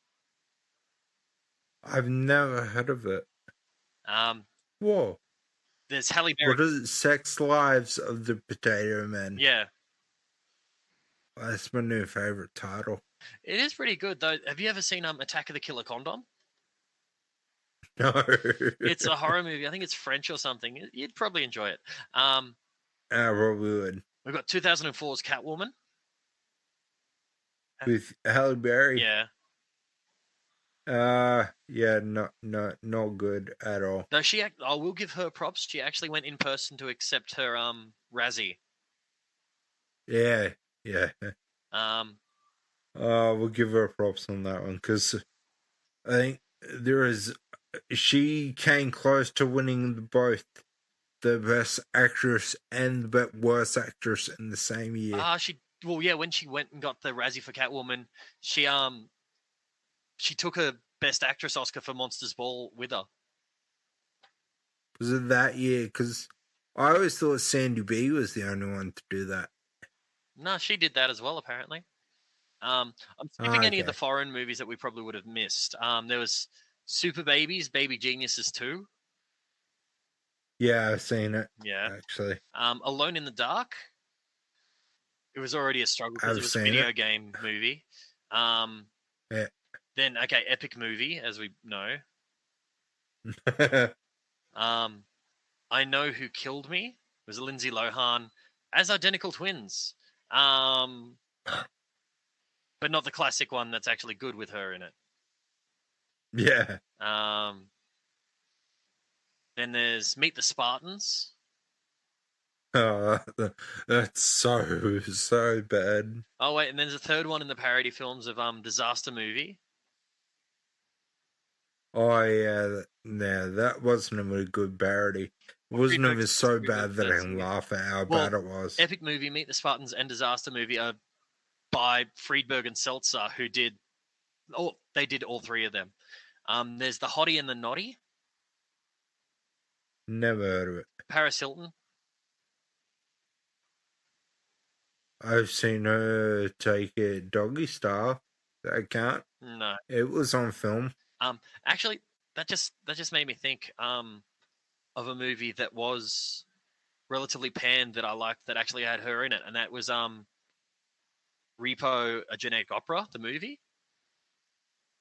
I've never heard of it. Whoa. There's Halle Berry. What is it? Sex Lives of the Potato Men. Yeah. That's my new favorite title. It is pretty good, though. Have you ever seen Attack of the Killer Condom? No. It's a horror movie. I think it's French or something. You'd probably enjoy it. I probably would. We've got 2004's Catwoman. With Halle Berry? Yeah. Yeah, not good at all. Though I will give her props. She actually went in person to accept her Razzie. Yeah. We'll give her props on that one because I think she came close to winning both the best actress and the worst actress in the same year. When she went and got the Razzie for Catwoman, she took a Best Actress Oscar for Monsters Ball with her. Was it that year? Because I always thought Sandy B was the only one to do that. No, she did that as well, apparently. I'm skipping any of the foreign movies that we probably would have missed. There was Super Babies, Baby Geniuses 2. Yeah, I've seen it. Yeah. Actually. Alone in the Dark. It was already a struggle because it was a video game movie. Yeah. Then, epic movie, as we know. I Know Who Killed Me. It was Lindsay Lohan as identical twins. But not the classic one that's actually good with her in it. Yeah. Then there's Meet the Spartans. That's so bad. Oh, wait, and there's a third one in the parody films of Disaster Movie. Oh, yeah. That wasn't even a good parody. It wasn't even so bad that I can laugh at how bad it was. Epic Movie, Meet the Spartans, and Disaster Movie are by Friedberg and Seltzer, who did... Oh, they did all three of them. There's The Hottie and the Noddy. Never heard of it. Paris Hilton. I've seen her take it doggy style. That can't. No. It was on film. Actually, that just made me think of a movie that was relatively panned that I liked that actually had her in it, and that was Repo, A Genetic Opera, the movie.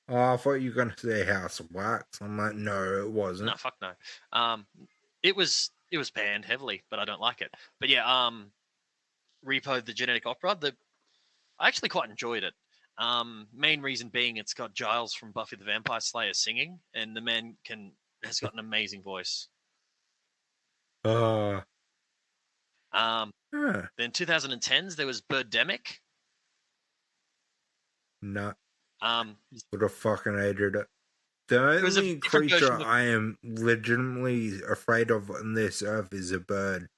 Oh, I thought you were going to say House of Wax. I'm like, no, it wasn't. No, fuck no. It was panned heavily, but I don't like it. But yeah, Repo, the Genetic Opera, I actually quite enjoyed it. Main reason being it's got Giles from Buffy the Vampire Slayer singing, and the man has got an amazing voice. Then 2010s there was Birdemic. No. Would have fucking hated it. The only creature I am legitimately afraid of on this earth is a bird.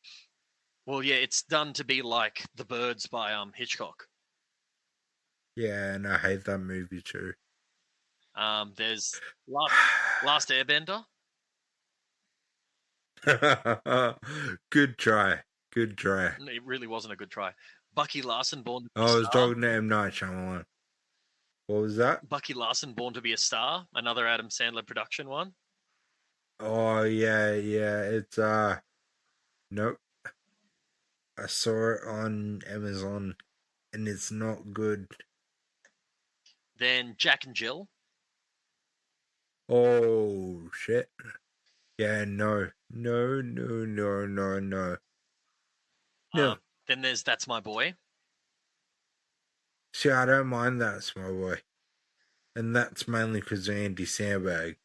Well, yeah, it's done to be like The Birds by Hitchcock. Yeah, and I hate that movie too. There's Last Airbender. Good try. It really wasn't a good try. Bucky Larson, Born to Be a I Star. was talking to M. Night Shyamalan. What was that? Bucky Larson, Born to Be a Star, another Adam Sandler production one. Oh, yeah. It's, nope. I saw it on Amazon, and it's not good. Then Jack and Jill. Oh, shit. Yeah, no. No. Then there's That's My Boy. See, I don't mind That's My Boy. And that's mainly because of Andy Samberg.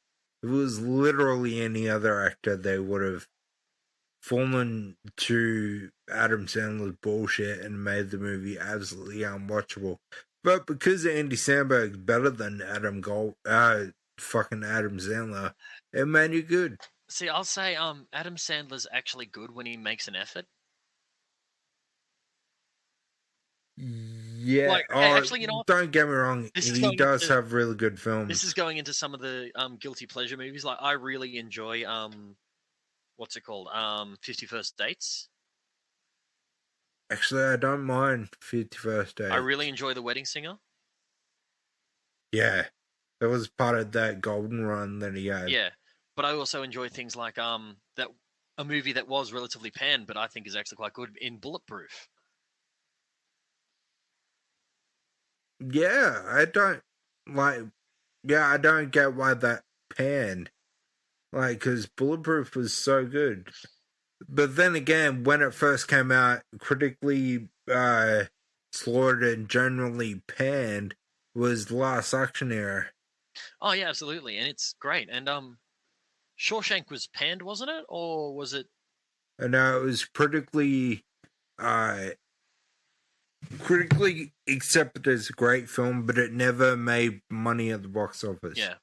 If it was literally any other actor, they would have fallen to Adam Sandler's bullshit and made the movie absolutely unwatchable. But because Andy Samberg's better than Adam Sandler, it made it good. See, I'll say Adam Sandler's actually good when he makes an effort. Yeah. Actually, you know what? Don't get me wrong. He does have really good films. This is going into some of the guilty pleasure movies. Like, I really enjoy what's it called? 51st Dates. Actually, I don't mind 51st Dates. I really enjoy The Wedding Singer. Yeah, that was part of that golden run that he had. Yeah, but I also enjoy things like a movie that was relatively panned, but I think is actually quite good, in Bulletproof. Yeah, I don't get why that panned. Like, because Bulletproof was so good. But then again, when it first came out, critically slaughtered and generally panned was The Last Action Hero. Oh, yeah, absolutely. And it's great. And Shawshank was panned, wasn't it? Or was it? No, it was critically accepted as a great film, but it never made money at the box office. Yeah.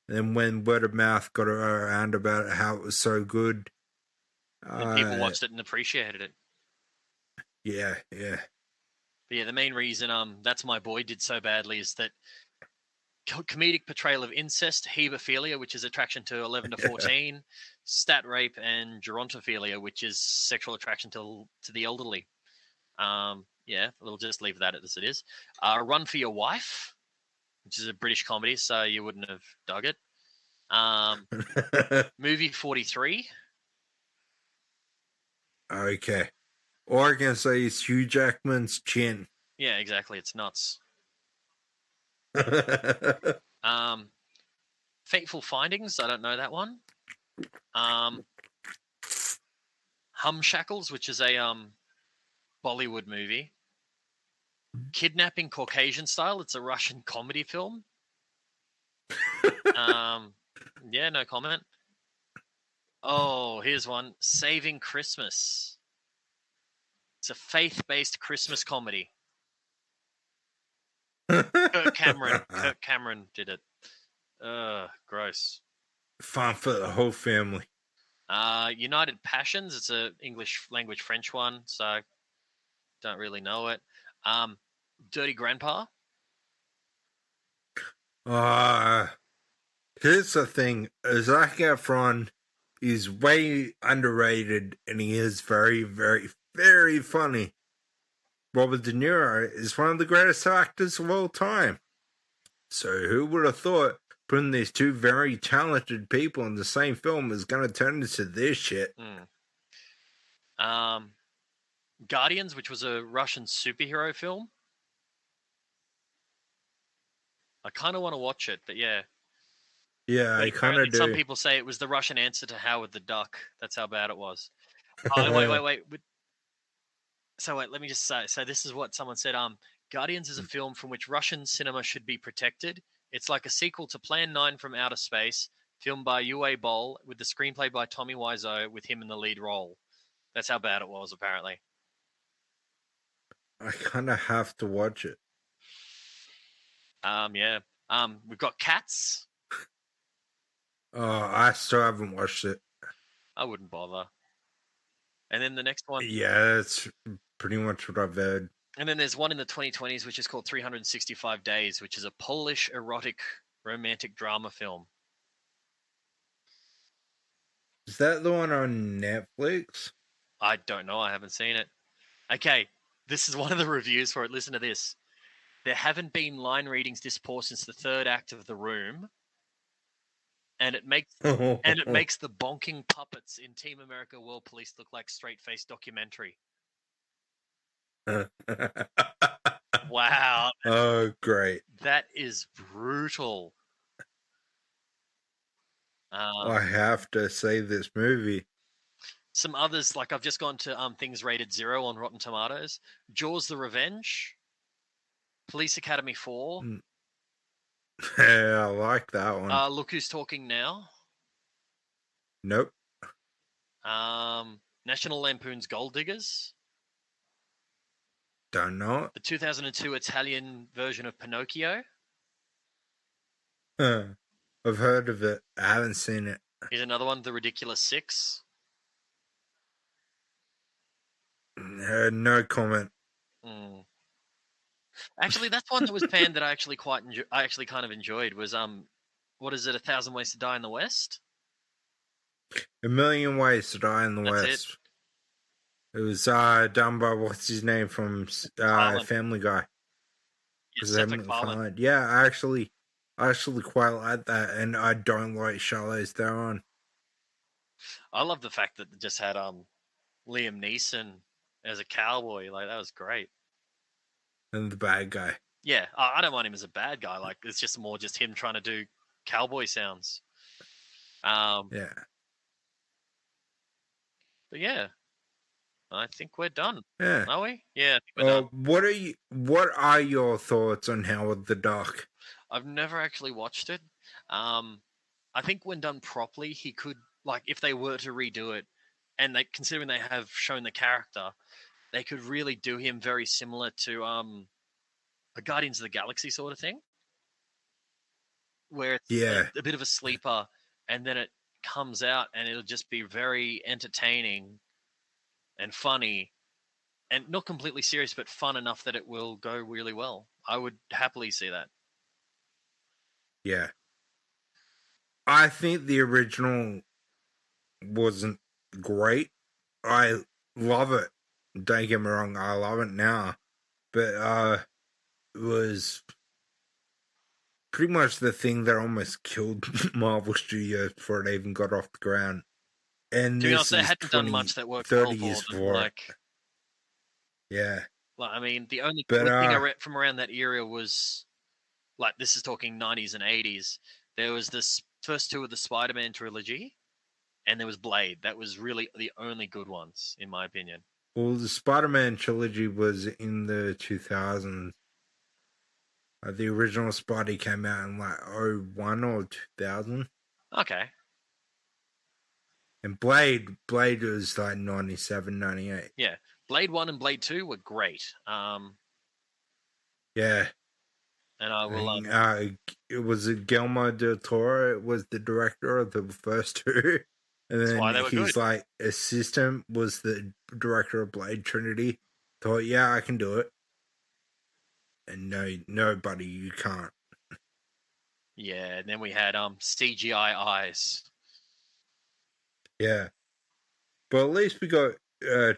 And when word of mouth got around about how it was so good, and people watched it and appreciated it. Yeah. But yeah, the main reason That's My Boy did so badly is that comedic portrayal of incest, hebephilia, which is attraction to 11 to 14, stat rape, and gerontophilia, which is sexual attraction to the elderly. Yeah, we'll just leave that as it is. Run for Your Wife, which is a British comedy, so you wouldn't have dug it. Movie 43. Okay. All I can say is Hugh Jackman's chin. Yeah, exactly. It's nuts. Fateful Findings. I don't know that one. Shackles, which is a Bollywood movie. Kidnapping Caucasian Style. It's a Russian comedy film. Yeah, no comment. Oh, here's one. Saving Christmas. It's a faith-based Christmas comedy. Kirk Cameron did it. Gross. Fun for the whole family. United Passions. It's a English language French one, so don't really know it. Dirty Grandpa. Here's the thing. Zac Efron is way underrated, and he is very, very, very funny. Robert De Niro is one of the greatest actors of all time. So who would have thought putting these two very talented people in the same film is going to turn into this shit? Guardians, which was a Russian superhero film. I kind of want to watch it, but yeah. Yeah, I kind of do. Some people say it was the Russian answer to Howard the Duck. That's how bad it was. Oh, wait. So wait, let me just say. So this is what someone said. Guardians is a film from which Russian cinema should be protected. It's like a sequel to Plan 9 from Outer Space, filmed by Uwe Boll, with the screenplay by Tommy Wiseau, with him in the lead role. That's how bad it was, apparently. I kind of have to watch it. Yeah. We've got Cats. I still haven't watched it. I wouldn't bother. And then the next one. Yeah, that's pretty much what I've heard. And then there's one in the 2020s, which is called 365 Days, which is a Polish erotic romantic drama film. Is that the one on Netflix? I don't know. I haven't seen it. Okay, this is one of the reviews for it. Listen to this. There haven't been line readings this poor since the third act of The Room. And it makes the bonking puppets in Team America World Police look like straight-faced documentary. Wow. Oh, great. That is brutal. I have to say this movie. Some others, like I've just gone to things rated 0 on Rotten Tomatoes. Jaws the Revenge. Police Academy 4. Yeah, I like that one. Look Who's Talking Now. Nope. National Lampoon's Gold Diggers. Don't know it. The 2002 Italian version of Pinocchio. I've heard of it. I haven't seen it. Here's another one, The Ridiculous Six. No comment. Actually, that's one that was panned that I actually kind of enjoyed. Was what is it? 1,000 Ways to Die in the West. 1,000,000 Ways to Die in the West. It was done by what's his name from Family Guy. Yeah, I actually quite like that, and I don't like Charlize Theron. I love the fact that it just had Liam Neeson as a cowboy. Like, that was great. And the bad guy. Yeah, I don't mind him as a bad guy. Like, it's just more just him trying to do cowboy sounds. Yeah. But yeah, I think we're done. Yeah. Are we? Yeah. I think we're done. What are your thoughts on Howard the Duck? I've never actually watched it. I think when done properly, he could, like, if they were to redo it, and considering they have shown the character, they could really do him very similar to a Guardians of the Galaxy sort of thing, where it's a bit of a sleeper, and then it comes out and it'll just be very entertaining and funny, and not completely serious, but fun enough that it will go really well. I would happily see that. Yeah. I think the original wasn't great. I love it. Don't get me wrong, I love it now. But it was pretty much the thing that almost killed Marvel Studios before it even got off the ground. And to be this honest, they is hadn't done much that worked 30 well years for them. for Like, yeah. Like, I mean, the only good thing from around that era was, like, this is talking 90s and 80s. There was this first two of the Spider-Man Trilogy, and there was Blade. That was really the only good ones, in my opinion. Well, the Spider-Man Trilogy was in the 2000s. The original Spidey came out in like 01 or 2000. Okay. And Blade was like 97, 98. Yeah. Blade 1 and Blade 2 were great. Yeah. And I will... it was Guillermo del Toro. It was the director of the first two. And then his like assistant was the director of Blade Trinity. Thought, yeah, I can do it. And nobody, you can't. Yeah, and then we had CGI eyes. Yeah. But at least we got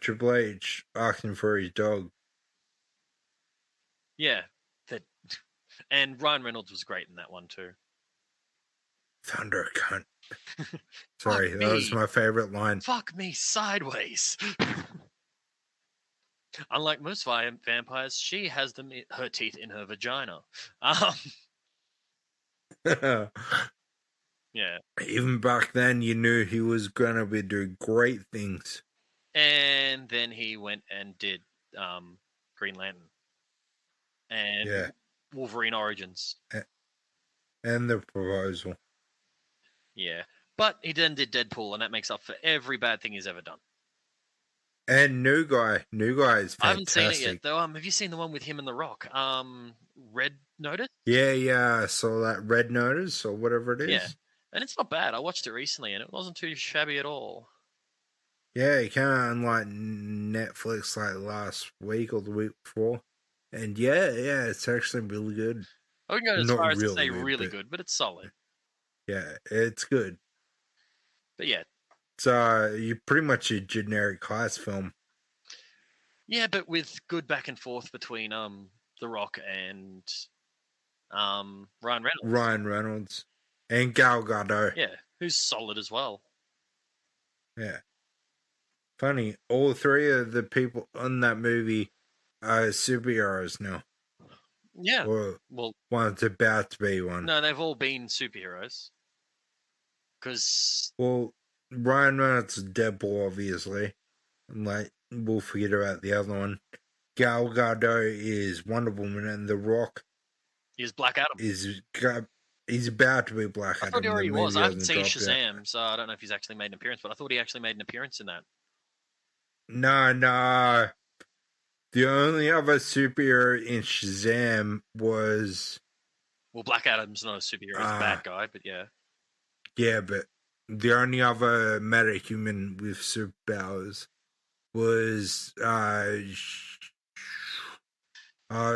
Triple H asking for his dog. Yeah. And Ryan Reynolds was great in that one too. Thunder cunt. Sorry, that was my favorite line. Fuck me sideways. Unlike most vampires, she has her teeth in her vagina. Yeah. Even back then, you knew he was gonna be doing great things. And then he went and did Green Lantern and Wolverine Origins and The Proposal. Yeah, but he then did Deadpool, and that makes up for every bad thing he's ever done. And New Guy is fantastic. I haven't seen it yet, though. Have you seen the one with him and The Rock? Red Notice? Yeah, I saw that Red Notice or whatever it is. Yeah, and it's not bad. I watched it recently, and it wasn't too shabby at all. Yeah, it came out on like Netflix like last week or the week before, and yeah, it's actually really good. I wouldn't go as far as to say really good, but it's solid. Yeah, it's good. But yeah. So you're pretty much a generic heist film. Yeah, but with good back and forth between The Rock and Ryan Reynolds. And Gal Gadot. Yeah, who's solid as well. Yeah. Funny, all three of the people in that movie are superheroes now. Yeah. Or one's about to be one. No, they've all been superheroes. Because... Well, Ryan Reynolds is Deadpool, obviously. And, like, we'll forget about the other one. Gal Gadot is Wonder Woman, and The Rock is Black Adam. He's about to be Black Adam. I thought he already was. I haven't seen Shazam, so I don't know if he's actually made an appearance, but I thought he actually made an appearance in that. No. The only other superhero in Shazam was... Well, Black Adam's not a superhero. He's a bad guy, but yeah. Yeah, but the only other metahuman with superpowers was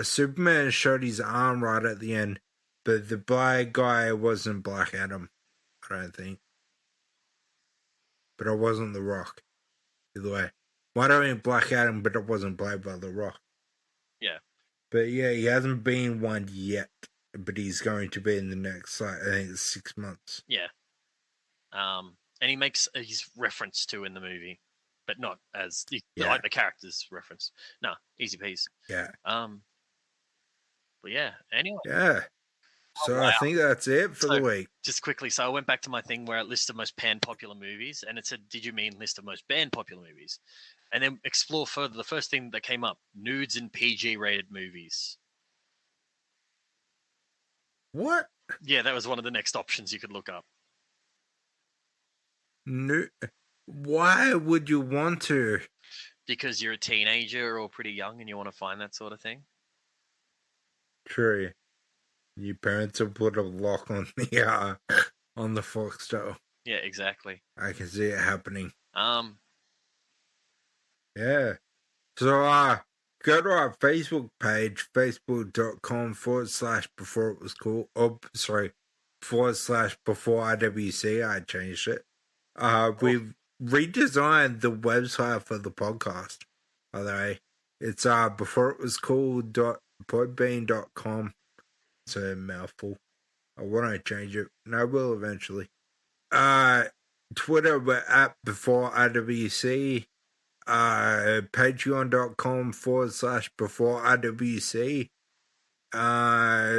Superman showed his arm right at the end, but the black guy wasn't Black Adam, I don't think. But it wasn't The Rock. Either way. Well, I don't mean Black Adam, but it wasn't played by The Rock. Yeah. But yeah, he hasn't been one yet, but he's going to be in the next, I think it's 6 months. Yeah. And he makes his reference to in the movie, but not as like the character's reference. No, easy peasy. Yeah. But yeah, anyway. Yeah. So I think that's it for the week. Just quickly, so I went back to my thing where I listed most panned popular movies, and it said, did you mean list of most banned popular movies? And then explore further. The first thing that came up, nudes in PG-rated movies. What? Yeah, that was one of the next options you could look up. No. Why would you want to? Because you're a teenager or pretty young and you want to find that sort of thing. True. Your parents will put a lock on the Foxtel. Yeah, exactly. I can see it happening. Yeah. So go to our Facebook page, facebook.com/before it was cool. Oh, sorry. before IWC, I changed it. We've redesigned the website for the podcast, by the way. It's before it was called .podbean.com. It's a mouthful. I want to change it, and I will eventually. Twitter, we're at before IWC. Patreon.com/before IWC.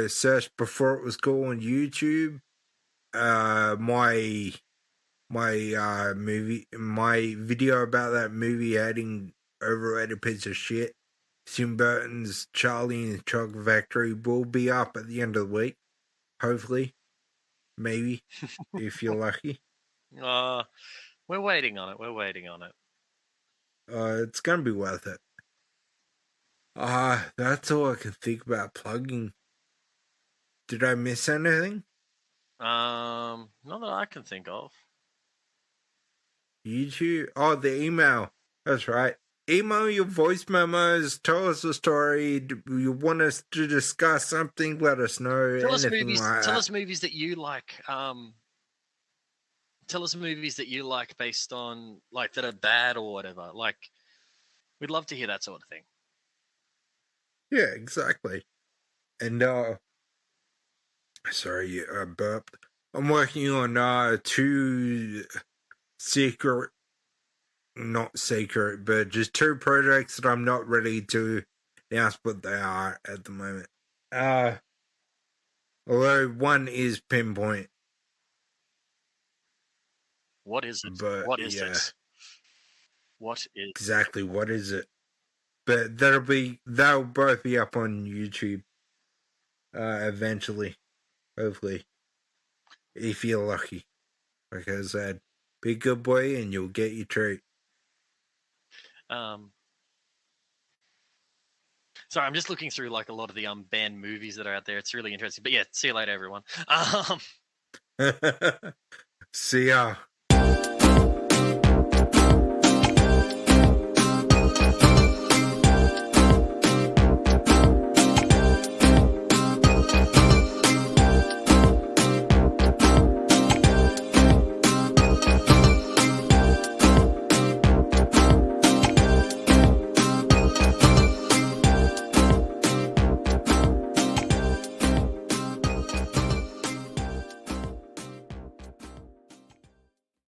Search before it was cool on YouTube. My video about that movie adding overrated piece of shit, Tim Burton's Charlie and the Chocolate Factory, will be up at the end of the week. Hopefully. Maybe. If you're lucky. We're waiting on it. It's going to be worth it. That's all I can think about plugging. Did I miss anything? Not that I can think of. YouTube? Oh, the email. That's right. Email your voice memos. Tell us a story. You want us to discuss something? Let us know. Tell us movies that you like. Tell us movies that you like based on, like, that are bad or whatever. Like, we'd love to hear that sort of thing. Yeah, exactly. And sorry, I burped. I'm working on two not secret, but just two projects that I'm not ready to announce what they are at the moment. Although one is Pinpoint. What is it? But, what is this? What is exactly what is it? But they'll both be up on YouTube eventually, hopefully, if you're lucky. Like I said, be a good boy and you'll get your treat. Sorry, I'm just looking through like a lot of the banned movies that are out there. It's really interesting. But yeah, see you later, everyone. See ya.